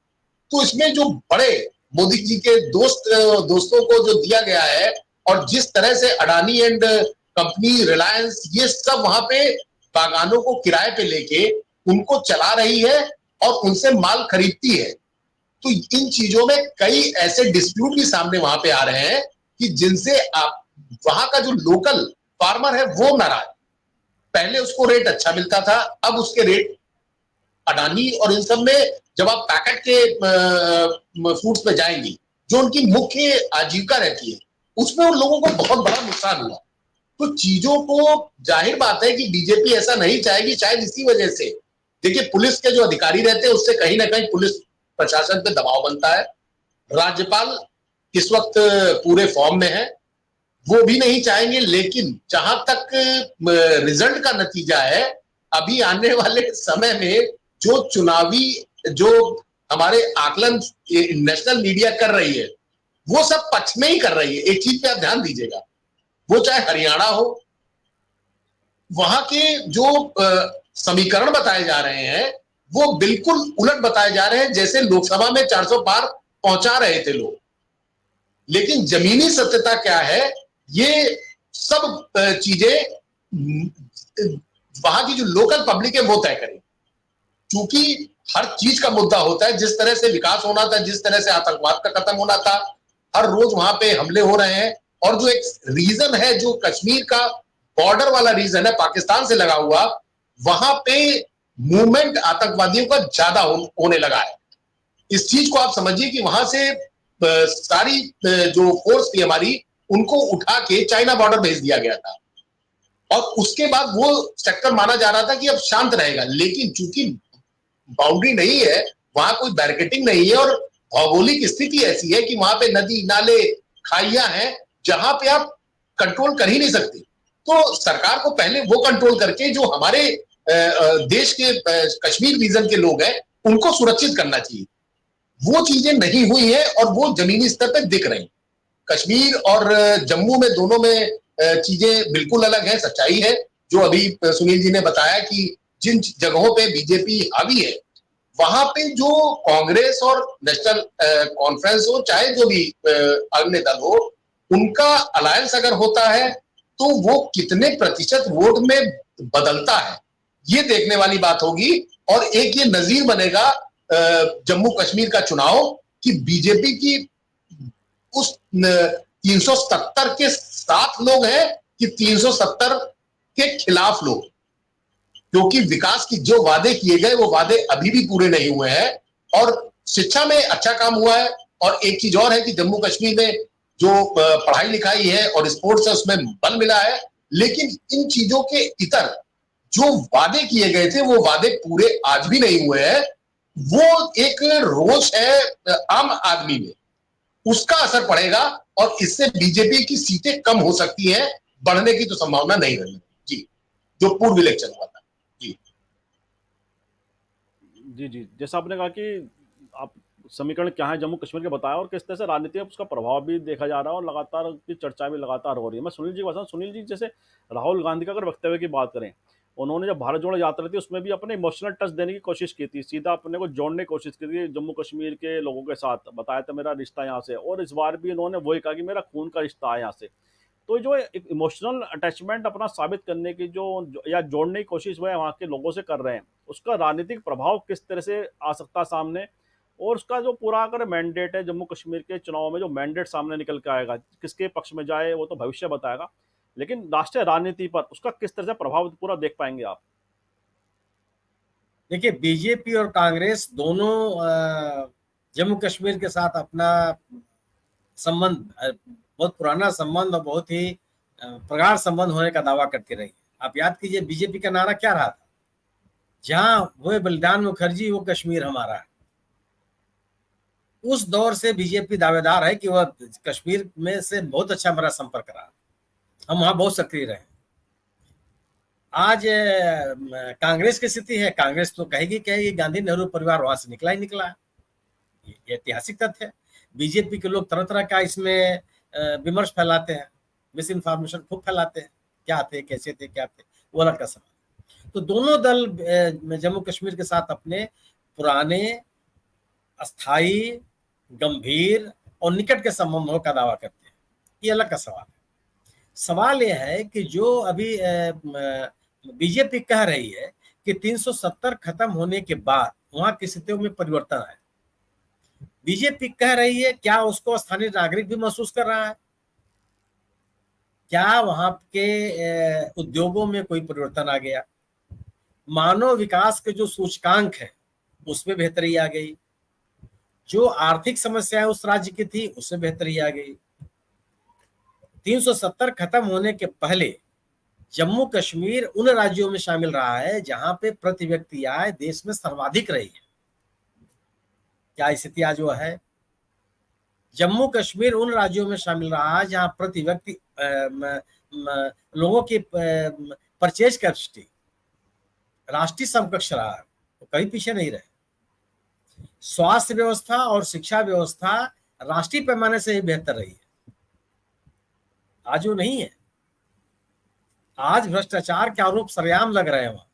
तो इसमें जो बड़े मोदी जी के दोस्तों को जो दिया गया है, और जिस तरह से अडानी एंड कंपनी, रिलायंस, ये सब वहां पे बागानों को किराए पे लेके उनको चला रही है और उनसे माल खरीदती है। तो इन चीजों में कई ऐसे डिस्प्यूट भी सामने वहां पे आ रहे हैं कि जिनसे आप वहां का जो लोकल फार्मर है वो नाराज। पहले उसको रेट अच्छा मिलता था, अब उसके रेट अडानी और इन सब में जब आप पैकेट के फूड्स पे जाएंगी, जो उनकी मुख्य आजीविका रहती है, उसमें उन लोगों को बहुत बड़ा नुकसान हुआ। तो चीजों को जाहिर बात है कि बीजेपी ऐसा नहीं चाहेगी, शायद इसी वजह से। देखिए, पुलिस के जो अधिकारी रहते हैं उससे कहीं ना कहीं पुलिस प्रशासन पे दबाव बनता है। राज्यपाल इस वक्त पूरे फॉर्म में है, वो भी नहीं चाहेंगे। लेकिन जहां तक रिजल्ट का नतीजा है, अभी आने वाले समय में जो चुनावी जो हमारे आकलन नेशनल मीडिया कर रही है, वो सब पक्ष में ही कर रही है। एक चीज पे आप ध्यान दीजिएगा, वो चाहे हरियाणा हो, वहां के जो समीकरण बताए जा रहे हैं वो बिल्कुल उलट बताए जा रहे हैं, जैसे लोकसभा में 400 पार पहुंचा रहे थे लोग। लेकिन जमीनी सत्यता क्या है, ये सब चीजें वहां की जो लोकल पब्लिक है वो तय करे। क्योंकि हर चीज का मुद्दा होता है, जिस तरह से विकास होना था, जिस तरह से आतंकवाद का खत्म होना था, हर रोज वहां पे हमले हो रहे हैं। और जो एक रीजन है, जो कश्मीर का बॉर्डर वाला रीजन है पाकिस्तान से लगा हुआ, वहां पे मूवमेंट आतंकवादियों का ज्यादा होने लगा है। इस चीज को आप समझिए कि वहां से सारी जो फोर्स थी हमारी, उनको उठा के चाइना बॉर्डर भेज दिया गया था, और उसके बाद वो सेक्टर माना जा रहा था कि अब शांत रहेगा। लेकिन चूंकि बाउंड्री नहीं है, वहां कोई बैरिकेटिंग नहीं है, और भौगोलिक स्थिति ऐसी है कि वहां पे नदी नाले खाइयां हैं जहां पे आप कंट्रोल कर ही नहीं सकते। तो सरकार को पहले वो कंट्रोल करके जो हमारे देश के कश्मीर रीजन के लोग हैं उनको सुरक्षित करना चाहिए। वो चीजें नहीं हुई है और वो जमीनी स्तर पर दिख रही। कश्मीर और जम्मू में दोनों में चीजें बिल्कुल अलग है। सच्चाई है जो अभी सुनील जी ने बताया कि जिन जगहों पे बीजेपी हावी है, वहां पे जो कांग्रेस और नेशनल कॉन्फ्रेंस हो, चाहे जो भी अन्य दल हो, उनका अलायंस अगर होता है तो वो कितने प्रतिशत वोट में बदलता है, ये देखने वाली बात होगी। और एक ये नजीर बनेगा जम्मू कश्मीर का चुनाव कि बीजेपी की उस 370 के साथ लोग हैं कि 370 के खिलाफ लोग, क्योंकि विकास की जो वादे किए गए वो वादे अभी भी पूरे नहीं हुए हैं। और शिक्षा में अच्छा काम हुआ है, और एक चीज और है कि जम्मू कश्मीर में जो पढ़ाई लिखाई है और स्पोर्ट्स है उसमें बल मिला है। लेकिन इन चीजों के इतर जो वादे किए गए थे वो वादे पूरे आज भी नहीं हुए हैं। वो एक रोष है आम आदमी में, उसका असर पड़ेगा और इससे बीजेपी की सीटें कम हो सकती हैं, बढ़ने की तो संभावना नहीं रही जी, जो पूर्व इलेक्शन हुआ था। जी जी जी, जैसा आपने कहा कि आप समीकरण क्या है जम्मू कश्मीर के बताया, और किस तरह से राजनीति में उसका प्रभाव भी देखा जा रहा है और लगातार की चर्चा भी लगातार हो रही है। मैं सुनील जी बताऊँ, सुनील जी जैसे राहुल गांधी का अगर वक्तव्य की बात करें, उन्होंने जब भारत जोड़ो यात्रा थी उसमें भी अपने इमोशनल टच देने की कोशिश की थी, सीधा अपने को जोड़ने की कोशिश की थी जम्मू कश्मीर के लोगों के साथ, बताया था मेरा रिश्ता यहाँ से, और इस बार भी उन्होंने वही कहा कि मेरा खून का रिश्ता है यहाँ से। तो जो एक इमोशनल अटैचमेंट अपना साबित करने की या जोड़ने की कोशिश वह वहाँ के लोगों से कर रहे हैं, उसका राजनीतिक प्रभाव किस तरह से आ सकता है सामने, और उसका जो पूरा अगर मैंडेट है जम्मू कश्मीर के चुनाव में, जो मैंडेट सामने निकल के आएगा किसके पक्ष में जाए वो तो भविष्य बताएगा, लेकिन राष्ट्रीय राजनीति पर उसका किस तरह से प्रभाव पूरा देख पाएंगे आप? देखिए, बीजेपी और कांग्रेस दोनों जम्मू कश्मीर के साथ अपना संबंध, बहुत पुराना संबंध और बहुत ही प्रगाढ़ संबंध होने का दावा करती रही। आप याद कीजिए बीजेपी का नारा क्या रहा था, जहां हुए बलिदान मुखर्जी वो कश्मीर हमारा है। उस दौर से बीजेपी दावेदार है कि वह कश्मीर में से बहुत अच्छा हमारा संपर्क रहा, हम वहां बहुत सक्रिय रहे। आज कांग्रेस की स्थिति है, कांग्रेस तो कहेगी गांधी नेहरू परिवार वहां से निकला ही निकला है, ये ऐतिहासिक तथ्य है। बीजेपी के लोग तरह तरह का इसमें विमर्श फैलाते हैं, मिस इन्फॉर्मेशन खूब फैलाते हैं, क्या थे कैसे थे क्या थे, वो अलग का सवाल। तो दोनों दल जम्मू कश्मीर के साथ अपने पुराने अस्थाई, गंभीर और निकट के संबंधों का दावा करते हैं, ये अलग का सवाल है। सवाल यह है कि जो अभी बीजेपी कह रही है कि 370 खत्म होने के बाद वहां की स्थितियों में परिवर्तन है, बीजेपी कह रही है, क्या उसको स्थानीय नागरिक भी महसूस कर रहा है? क्या वहां के उद्योगों में कोई परिवर्तन आ गया? मानव विकास के जो सूचकांक है उसमें बेहतरी आ गई, जो आर्थिक समस्याएं उस राज्य की थी उसमें बेहतरी आ गई। 370 खत्म होने के पहले जम्मू कश्मीर उन राज्यों में शामिल रहा है जहां पे प्रति व्यक्ति आय देश में सर्वाधिक रही है। क्या स्थिति आज वो है? जम्मू कश्मीर उन राज्यों में शामिल रहा है जहां प्रति व्यक्ति लोगों की परचेज कैपेसिटी राष्ट्रीय समकक्ष रहा है, तो कहीं पीछे नहीं रहे। स्वास्थ्य व्यवस्था और शिक्षा व्यवस्था राष्ट्रीय पैमाने से ही बेहतर रही है, आज वो नहीं है। आज भ्रष्टाचार के आरोप सरेआम लग रहे हैं वहां।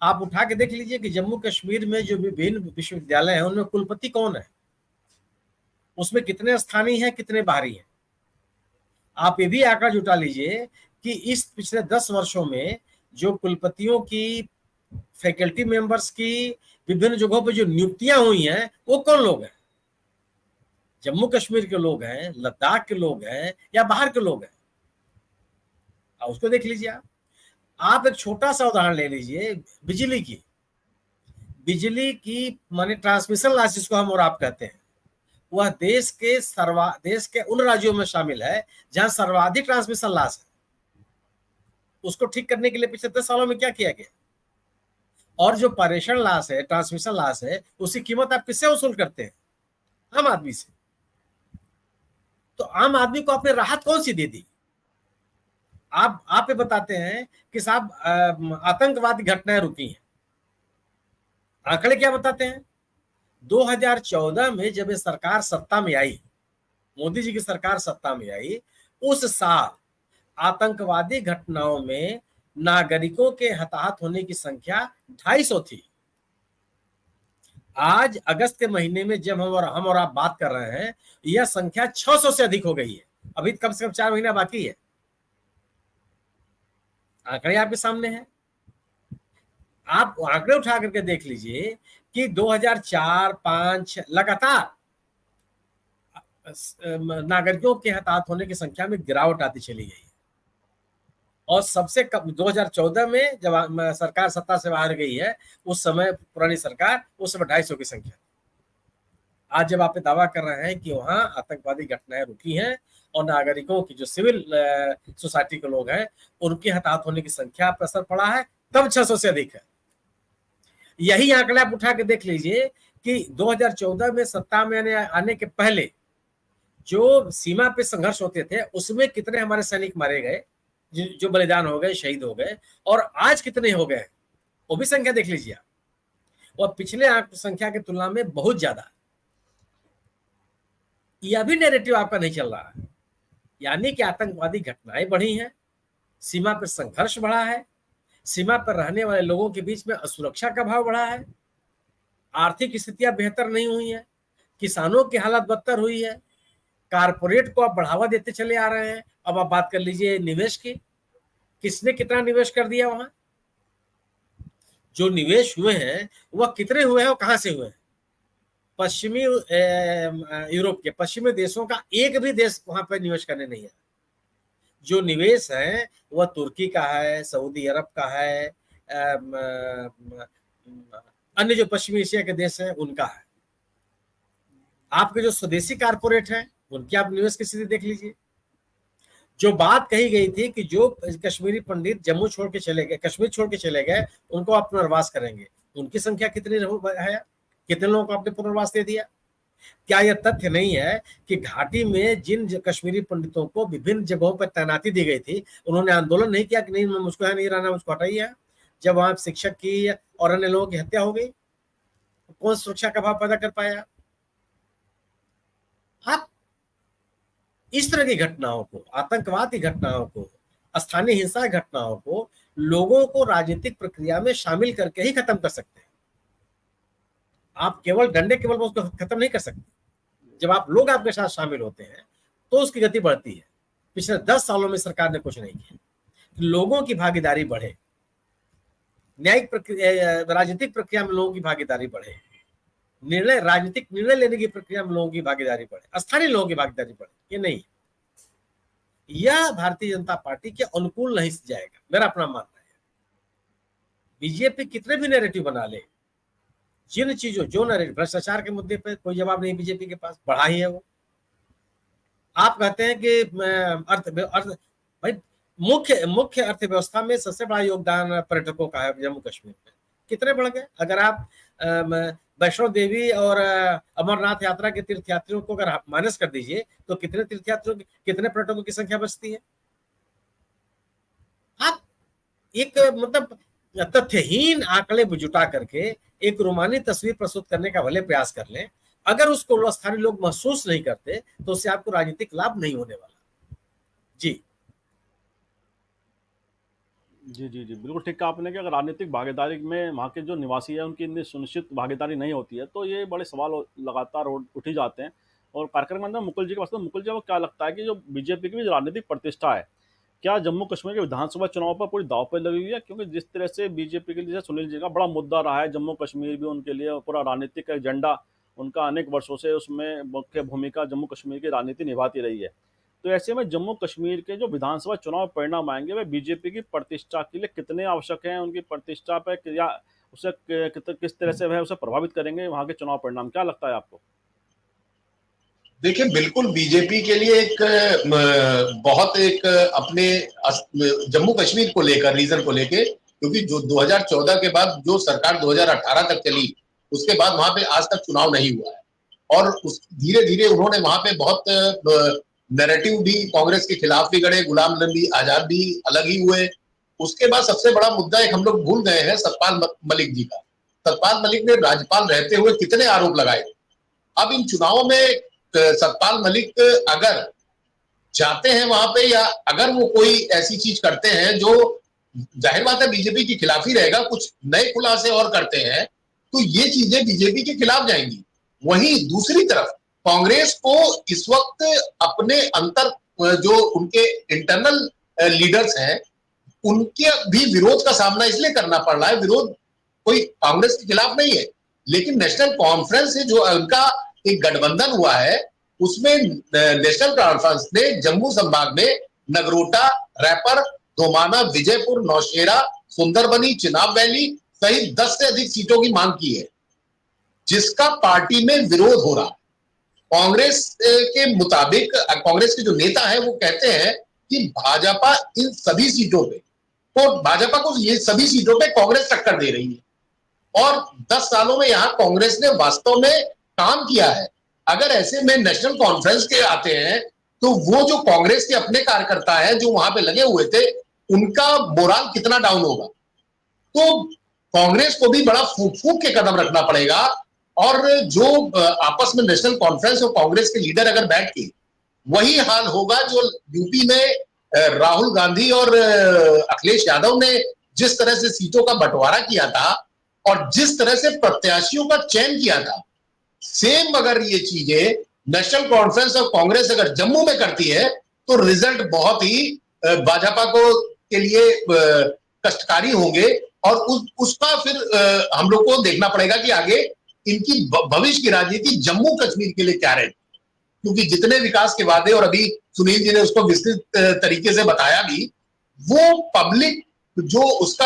आप उठा के देख लीजिए कि जम्मू कश्मीर में जो विभिन्न विश्वविद्यालय हैं उनमें कुलपति कौन है, उसमें कितने स्थानीय हैं कितने बाहरी हैं। आप ये भी आंकड़ा जुटा लीजिए कि इस पिछले 10 वर्षों में जो कुलपतियों की, फैकल्टी मेंबर्स की विभिन्न जगहों पर जो नियुक्तियां हुई हैं वो कौन लोग हैं? जम्मू कश्मीर के लोग हैं, लद्दाख के लोग हैं, या बाहर के लोग हैं? उसको देख लीजिए। आप एक छोटा सा उदाहरण ले लीजिए बिजली की। बिजली की माने ट्रांसमिशन लॉस जिसको हम और आप कहते हैं, वह देश के उन राज्यों में शामिल है जहां सर्वाधिक ट्रांसमिशन लॉस है। उसको ठीक करने के लिए पिछले 10 सालों में क्या किया गया? और जो पारेषण लॉस है, ट्रांसमिशन लॉस है, उसकी कीमत आप किससे वसूल करते हैं? आम आदमी से। तो आम आदमी को आपने राहत कौन सी दे दी? आप ये बताते हैं कि साहब आतंकवादी घटनाएं रुकी हैं। आंकड़े क्या बताते हैं? 2014 में जब ये सरकार सत्ता में आई, मोदी जी की सरकार सत्ता में आई, उस साल आतंकवादी घटनाओं में नागरिकों के हताहत होने की संख्या 250 थी। आज अगस्त के महीने में जब हम और आप बात कर रहे हैं, यह संख्या 600 से अधिक हो गई है। अभी कम से कम 4 महीना बाकी है। आंकड़े आपके सामने हैं, आप आंकड़े उठा करके देख लीजिए कि 2004-5 लगातार नागरिकों के हताहत होने की संख्या में गिरावट आती चली गई। और सबसे कम 2014 में जब सरकार सत्ता से बाहर गई है, उस समय पुरानी सरकार, उस समय 250 की संख्या। आज जब आप दावा कर रहे हैं कि वहां आतंकवादी घटनाएं रुकी हैं और नागरिकों की जो सिविल सोसाइटी के लोग हैं उनके हताहत होने की संख्या पर असर पड़ा है, तब 600 से अधिक है। यही आंकड़े आप उठा के देख लीजिए कि 2014 में सत्ता में आने के पहले जो सीमा पे संघर्ष होते थे उसमें कितने हमारे सैनिक मारे गए, जो बलिदान हो गए, शहीद हो गए, और आज कितने हो गए वो भी संख्या देख लीजिए। और पिछले आंक संख्या की तुलना में बहुत ज्यादा। यह भी नैरेटिव आपका नहीं चल रहा है। यानी कि आतंकवादी घटनाएं बढ़ी हैं, सीमा पर संघर्ष बढ़ा है, सीमा पर रहने वाले लोगों के बीच में असुरक्षा का भाव बढ़ा है, आर्थिक स्थितियां बेहतर नहीं हुई है, किसानों की हालत बदतर हुई है, कारपोरेट को आप बढ़ावा देते चले आ रहे हैं। अब आप बात कर लीजिए निवेश की, किसने कितना निवेश कर दिया वहां? जो निवेश हुए हैं वह कितने हुए हैं और कहां से हुए हैं? पश्चिमी यूरोप के पश्चिमी देशों का एक भी देश वहां पर निवेश करने नहीं है। जो निवेश है वह तुर्की का है, सऊदी अरब का है, अन्य जो पश्चिमी एशिया के देश हैं उनका है। आपके जो स्वदेशी कारपोरेट हैं उनकी आप निवेश की स्थिति देख लीजिए। जो बात कही गई थी कि जो कश्मीरी पंडित जम्मू छोड़ के चले गए, कश्मीर छोड़ के चले गए, उनको आप पुनर्वास करेंगे, उनकी संख्या कितनी है? कितने लोगों को आपने पुनर्वास दे दिया? क्या यह तथ्य नहीं है कि घाटी में जिन कश्मीरी पंडितों को विभिन्न जगहों पर तैनाती दी गई थी, उन्होंने आंदोलन नहीं किया कि नहीं मुझको यहाँ नहीं रहना, मुझको हटाइए? जब वहां शिक्षक की और अन्य लोगों की हत्या हो गई, कौन सुरक्षा का भाव पैदा कर पाया? आप इस तरह की घटनाओं को, आतंकवाद की घटनाओं को, स्थानीय हिंसा की घटनाओं को लोगों को राजनीतिक प्रक्रिया में शामिल करके ही खत्म कर सकते हैं। आप केवल डंडे केवल उसको खत्म नहीं कर सकते। जब आप लोग आपके साथ शामिल होते हैं तो उसकी गति बढ़ती है। पिछले 10 सालों में सरकार ने कुछ नहीं किया। लोगों की भागीदारी बढ़े, न्यायिक प्रक्रिया, राजनीतिक प्रक्रिया में लोगों की भागीदारी बढ़े, राजनीतिक निर्णय लेने की प्रक्रिया में लोगों की भागीदारी बढ़े, स्थानीय लोगों की भागीदारी बढ़े, ये नहीं, यह भारतीय जनता पार्टी के अनुकूल नहीं जाएगा, मेरा अपना मानना है। बीजेपी कितने भी नैरेटिव बना ले, जिन चीजों जो नैरेटिव, भ्रष्टाचार के मुद्दे पर कोई जवाब नहीं बीजेपी के पास, बढ़ा ही है वो। आप कहते हैं कि भाई मुख्य अर्थव्यवस्था में सबसे बड़ा योगदान पर्यटकों का है जम्मू कश्मीर में। कितने बढ़ गए? अगर आप वैष्णो देवी और अमरनाथ यात्रा के तीर्थयात्रियों को अगर माइनस कर दीजिए तो कितने तीर्थयात्रियों, कितने पर्यटकों की संख्या बचती है? आप एक मतलब तथ्यहीन आंकड़े जुटा करके एक रोमानी तस्वीर प्रस्तुत करने का भले प्रयास कर लें, अगर उसको स्थानीय लोग महसूस नहीं करते तो उससे आपको राजनीतिक लाभ नहीं होने वाला। जी जी जी जी बिल्कुल ठीक कहा आपने कि अगर राजनीतिक भागीदारी में वहाँ के जो निवासी है उनकी इतनी सुनिश्चित भागीदारी नहीं होती है तो ये बड़े सवाल लगातार उठ ही जाते हैं। और कार्यक्रम के अंदर मुकुल जी के पास, तो मुकुल जी को क्या लगता है कि जो बीजेपी की भी राजनीतिक प्रतिष्ठा है, क्या जम्मू कश्मीर के विधानसभा चुनाव पर पूरी दांव पर लगी हुई है? क्योंकि जिस तरह से बीजेपी के लिए सुनील जी का बड़ा मुद्दा रहा है, जम्मू कश्मीर भी उनके लिए पूरा राजनीतिक एजेंडा, उनका अनेक वर्षों से उसमें मुख्य भूमिका जम्मू कश्मीर की राजनीति निभाती रही है। तो ऐसे में जम्मू कश्मीर के जो विधानसभा चुनाव परिणाम आएंगे वे बीजेपी की प्रतिष्ठा के लिए कितने आवश्यक हैं? उनकी प्रतिष्ठा पर क्या उसे किस तरह से वह उसे प्रभावित करेंगे वहां के चुनाव परिणाम, क्या लगता है आपको? देखिए, बिल्कुल बीजेपी के लिए एक बहुत एक अपने जम्मू कश्मीर को लेकर, रीजन को लेकर, क्योंकि जो 2014 के बाद जो सरकार 2018 तक चली, उसके बाद वहां पे आज तक चुनाव नहीं हुआ है। और उस धीरे धीरे उन्होंने वहां पे बहुत नैरेटिव भी कांग्रेस के खिलाफ भी गढ़े, गुलाम नबी आजाद भी अलग ही हुए। उसके बाद सबसे बड़ा मुद्दा एक हम लोग भूल गए हैं, सतपाल मलिक जी का। सतपाल मलिक ने राज्यपाल रहते हुए कितने आरोप लगाए। अब इन चुनावों में सतपाल मलिक अगर जाते हैं वहां पे, या अगर वो कोई ऐसी चीज करते हैं जो जाहिर बात है बीजेपी के खिलाफ ही रहेगा, कुछ नए खुलासे और करते हैं, तो ये चीजें बीजेपी के खिलाफ जाएंगी। वहीं दूसरी तरफ कांग्रेस को इस वक्त अपने अंतर जो उनके इंटरनल लीडर्स हैं, उनके भी विरोध का सामना इसलिए करना पड़ रहा है। विरोध कोई कांग्रेस के खिलाफ नहीं है, लेकिन नेशनल कॉन्फ्रेंस से जो उनका एक गठबंधन हुआ है, उसमें नेशनल कॉन्फ्रेंस ने जम्मू संभाग में नगरोटा, रैपर, दोमाना, विजयपुर, नौशेरा, सुंदरबनी, चिनाब वैली सहित 10 से अधिक सीटों की मांग की है, जिसका पार्टी में विरोध हो रहा है। कांग्रेस के मुताबिक, कांग्रेस के जो नेता हैं वो कहते हैं कि भाजपा इन सभी सीटों पे, तो भाजपा को ये सभी सीटों पे कांग्रेस टक्कर दे रही है। और 10 सालों में यहां कांग्रेस ने वास्तव में काम किया है। अगर ऐसे में नेशनल कॉन्फ्रेंस के आते हैं, तो वो जो कांग्रेस के अपने कार्यकर्ता हैं जो वहां पे लगे हुए थे, उनका मोराल कितना डाउन होगा। तो कांग्रेस को भी बड़ा फूक फूक के कदम रखना पड़ेगा। और जो आपस में नेशनल कॉन्फ्रेंस और कांग्रेस के लीडर अगर बैठ के, वही हाल होगा जो यूपी में राहुल गांधी और अखिलेश यादव ने जिस तरह से सीटों का बंटवारा किया था और जिस तरह से प्रत्याशियों का चयन किया था, सेम अगर ये चीजें नेशनल कॉन्फ्रेंस और कांग्रेस अगर जम्मू में करती है, तो रिजल्ट बहुत ही भाजपा को के लिए कष्टकारी होंगे। और उसका फिर हम लोग को देखना पड़ेगा कि आगे इनकी भविष्य की राजनीति जम्मू कश्मीर के लिए क्या रहेगी। क्योंकि जितने विकास के वादे, और अभी सुनील जी ने उसको विस्तृत तरीके से बताया भी, वो पब्लिक जो उसका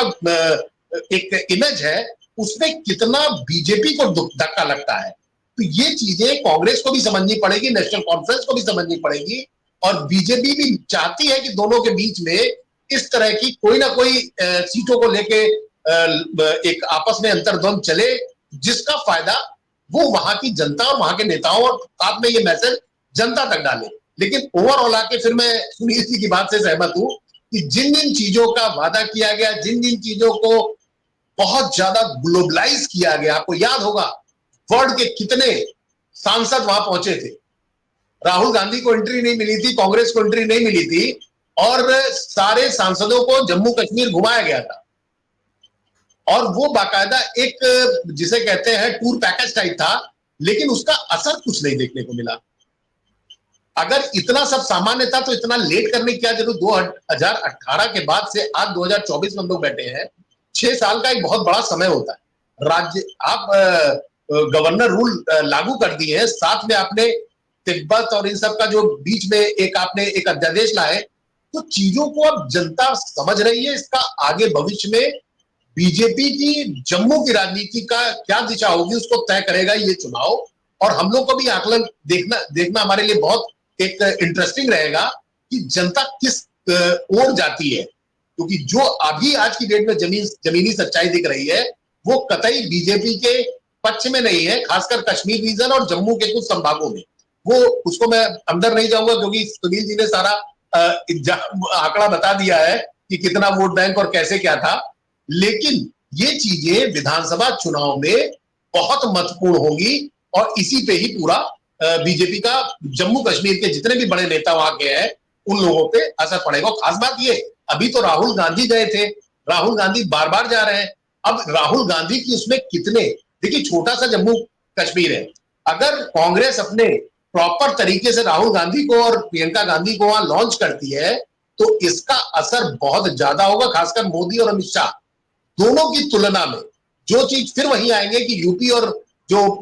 एक इमेज है, उसमें कितना बीजेपी को धक्का लगता है। तो ये चीजें कांग्रेस को भी समझनी पड़ेगी, नेशनल कॉन्फ्रेंस को भी समझनी पड़ेगी। और बीजेपी भी चाहती है कि दोनों के बीच में इस तरह की कोई ना कोई सीटों को लेके एक आपस में अंतर्द्वंद चले, जिसका फायदा वो वहां की जनता और वहां के नेताओं और साथ में ये मैसेज जनता तक डाले। लेकिन ओवरऑल आके फिर मैं सुनील जी की बात से सहमत हूं कि जिन जिन चीजों का वादा किया गया, जिन जिन चीजों को बहुत ज्यादा ग्लोबलाइज किया गया, आपको याद होगा वर्ल्ड के कितने सांसद वहां पहुंचे थे। राहुल गांधी को एंट्री नहीं मिली थी, कांग्रेस को एंट्री नहीं मिली थी, और सारे सांसदों को जम्मू कश्मीर घुमाया गया था। और वो बाकायदा एक जिसे कहते हैं टूर पैकेज टाइप था, लेकिन उसका असर कुछ नहीं देखने को मिला। अगर इतना सब सामान्य था तो इतना लेट करने की क्या जरूरत। 2018 के बाद से आज 2024 में हम लोग बैठे हैं। 6 साल का एक बहुत बड़ा समय होता है। राज्य आप गवर्नर रूल लागू कर दिए हैं, साथ में आपने तिब्बत और इन सब का जो बीच में एक आपने एक अध्यादेश लाए, तो चीजों को अब जनता समझ रही है। इसका आगे भविष्य में बीजेपी की जम्मू की राजनीति का क्या दिशा होगी, उसको तय करेगा ये चुनाव। और हम लोग को भी आकलन देखना हमारे लिए बहुत एक इंटरेस्टिंग रहेगा कि जनता किस ओर जाती है। क्योंकि जो अभी आज की डेट में जमीनी सच्चाई दिख रही है, वो कतई बीजेपी के पक्ष में नहीं है, खासकर कश्मीर रीजन और जम्मू के कुछ संभागों में। वो उसको मैं अंदर नहीं जाऊंगा, क्योंकि सुनील जी ने सारा आंकड़ा बता दिया है कि कितना वोट बैंक और कैसे क्या था। लेकिन ये चीजें विधानसभा चुनाव में बहुत महत्वपूर्ण होंगी, और इसी पे ही पूरा बीजेपी का जम्मू कश्मीर के जितने भी बड़े नेता वहां के हैं, उन लोगों पे असर पड़ेगा। खास बात ये, अभी तो राहुल गांधी गए थे, राहुल गांधी बार बार जा रहे हैं। अब राहुल गांधी की उसमें कितने, देखिए छोटा सा जम्मू कश्मीर है, अगर कांग्रेस अपने प्रॉपर तरीके से राहुल गांधी को और प्रियंका गांधी को वहां लॉन्च करती है, तो इसका असर बहुत ज्यादा होगा। खासकर मोदी और अमित शाह दोनों की तुलना में जो चीज फिर वही आएंगे कि यूपी और जो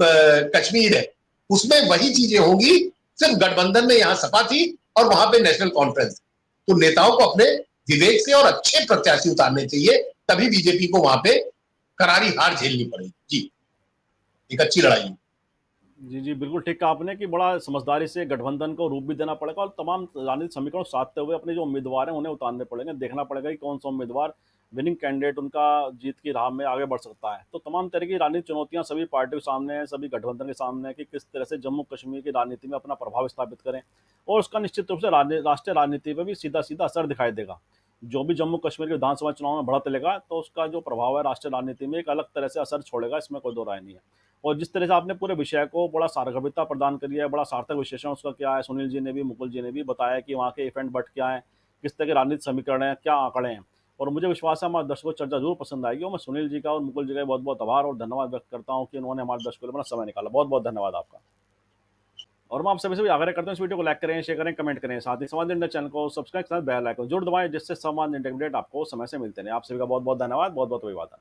कश्मीर है उसमें वही चीजें होंगी। सिर्फ गठबंधन में यहां सपा थी और वहां पे नेशनल कॉन्फ्रेंस। तो नेताओं को अपने विवेक से और अच्छे प्रत्याशी उतारने चाहिए, तभी बीजेपी को वहां पे करारी हार झेलनी पड़ेगी। जी, एक अच्छी लड़ाई है। जी, जी, बिल्कुल ठीक कहा आपने कि बड़ा समझदारी से गठबंधन को रूप भी देना पड़ेगा और तमाम राजनीतिक समीकरणों को साधते हुए अपने जो उम्मीदवार हैं, उन्हें उतारने पड़ेंगे। देखना पड़ेगा कि कौन-सा उम्मीदवार विनिंग कैंडिडेट उनका जीत की राह में आगे बढ़ सकता है। तो तमाम तरह की राजनीतिक चुनौतियाँ सभी पार्टियों के सामने हैं, सभी गठबंधन के सामने है कि किस तरह से जम्मू-कश्मीर की राजनीति में अपना प्रभाव स्थापित करें और उसका निश्चित रूप से राष्ट्रीय राजनीति पे भी सीधा-सीधा असर दिखाई देगा। जो भी जम्मू-कश्मीर के विधानसभा चुनाव में बढ़त लेगा, तो उसका जो प्रभाव है राष्ट्रीय राजनीति में एक अलग तरह से असर छोड़ेगा, इसमें कोई दो राय नहीं है। और जिस तरह से आपने पूरे विषय को बड़ा सारगर्भिता प्रदान करी है, बड़ा सार्थक विश्लेषण उसका क्या है, सुनील जी ने भी, मुकुल जी ने भी बताया कि वहाँ के इफ एंड बट क्या है, किस तरह के राजनीतिक समीकरण हैं, क्या आंकड़े हैं। और मुझे विश्वास है हमारे दर्शकों को चर्चा जरूर पसंद आएगी और मैं सुनील जी का और मुकुल जी का बहुत-बहुत आभार और धन्यवाद व्यक्त करता हूँ कि उन्होंने हमारे दर्शकों के लिए अपना समय निकाला। बहुत-बहुत धन्यवाद आपका। और मैं आप सभी से भी आग्रह करता हूँ इस वीडियो को लाइक करें, शेयर करें, कमेंट करें। साथ ही संवाद इंडिया चैनल को सब्सक्राइब करें, बेल आइकन जरूर दबाएं जिससे संवाद इंडिया अपडेट आपको समय से मिलते रहे। आप सभी का बहुत-बहुत धन्यवाद, बहुत-बहुत अभिवादन।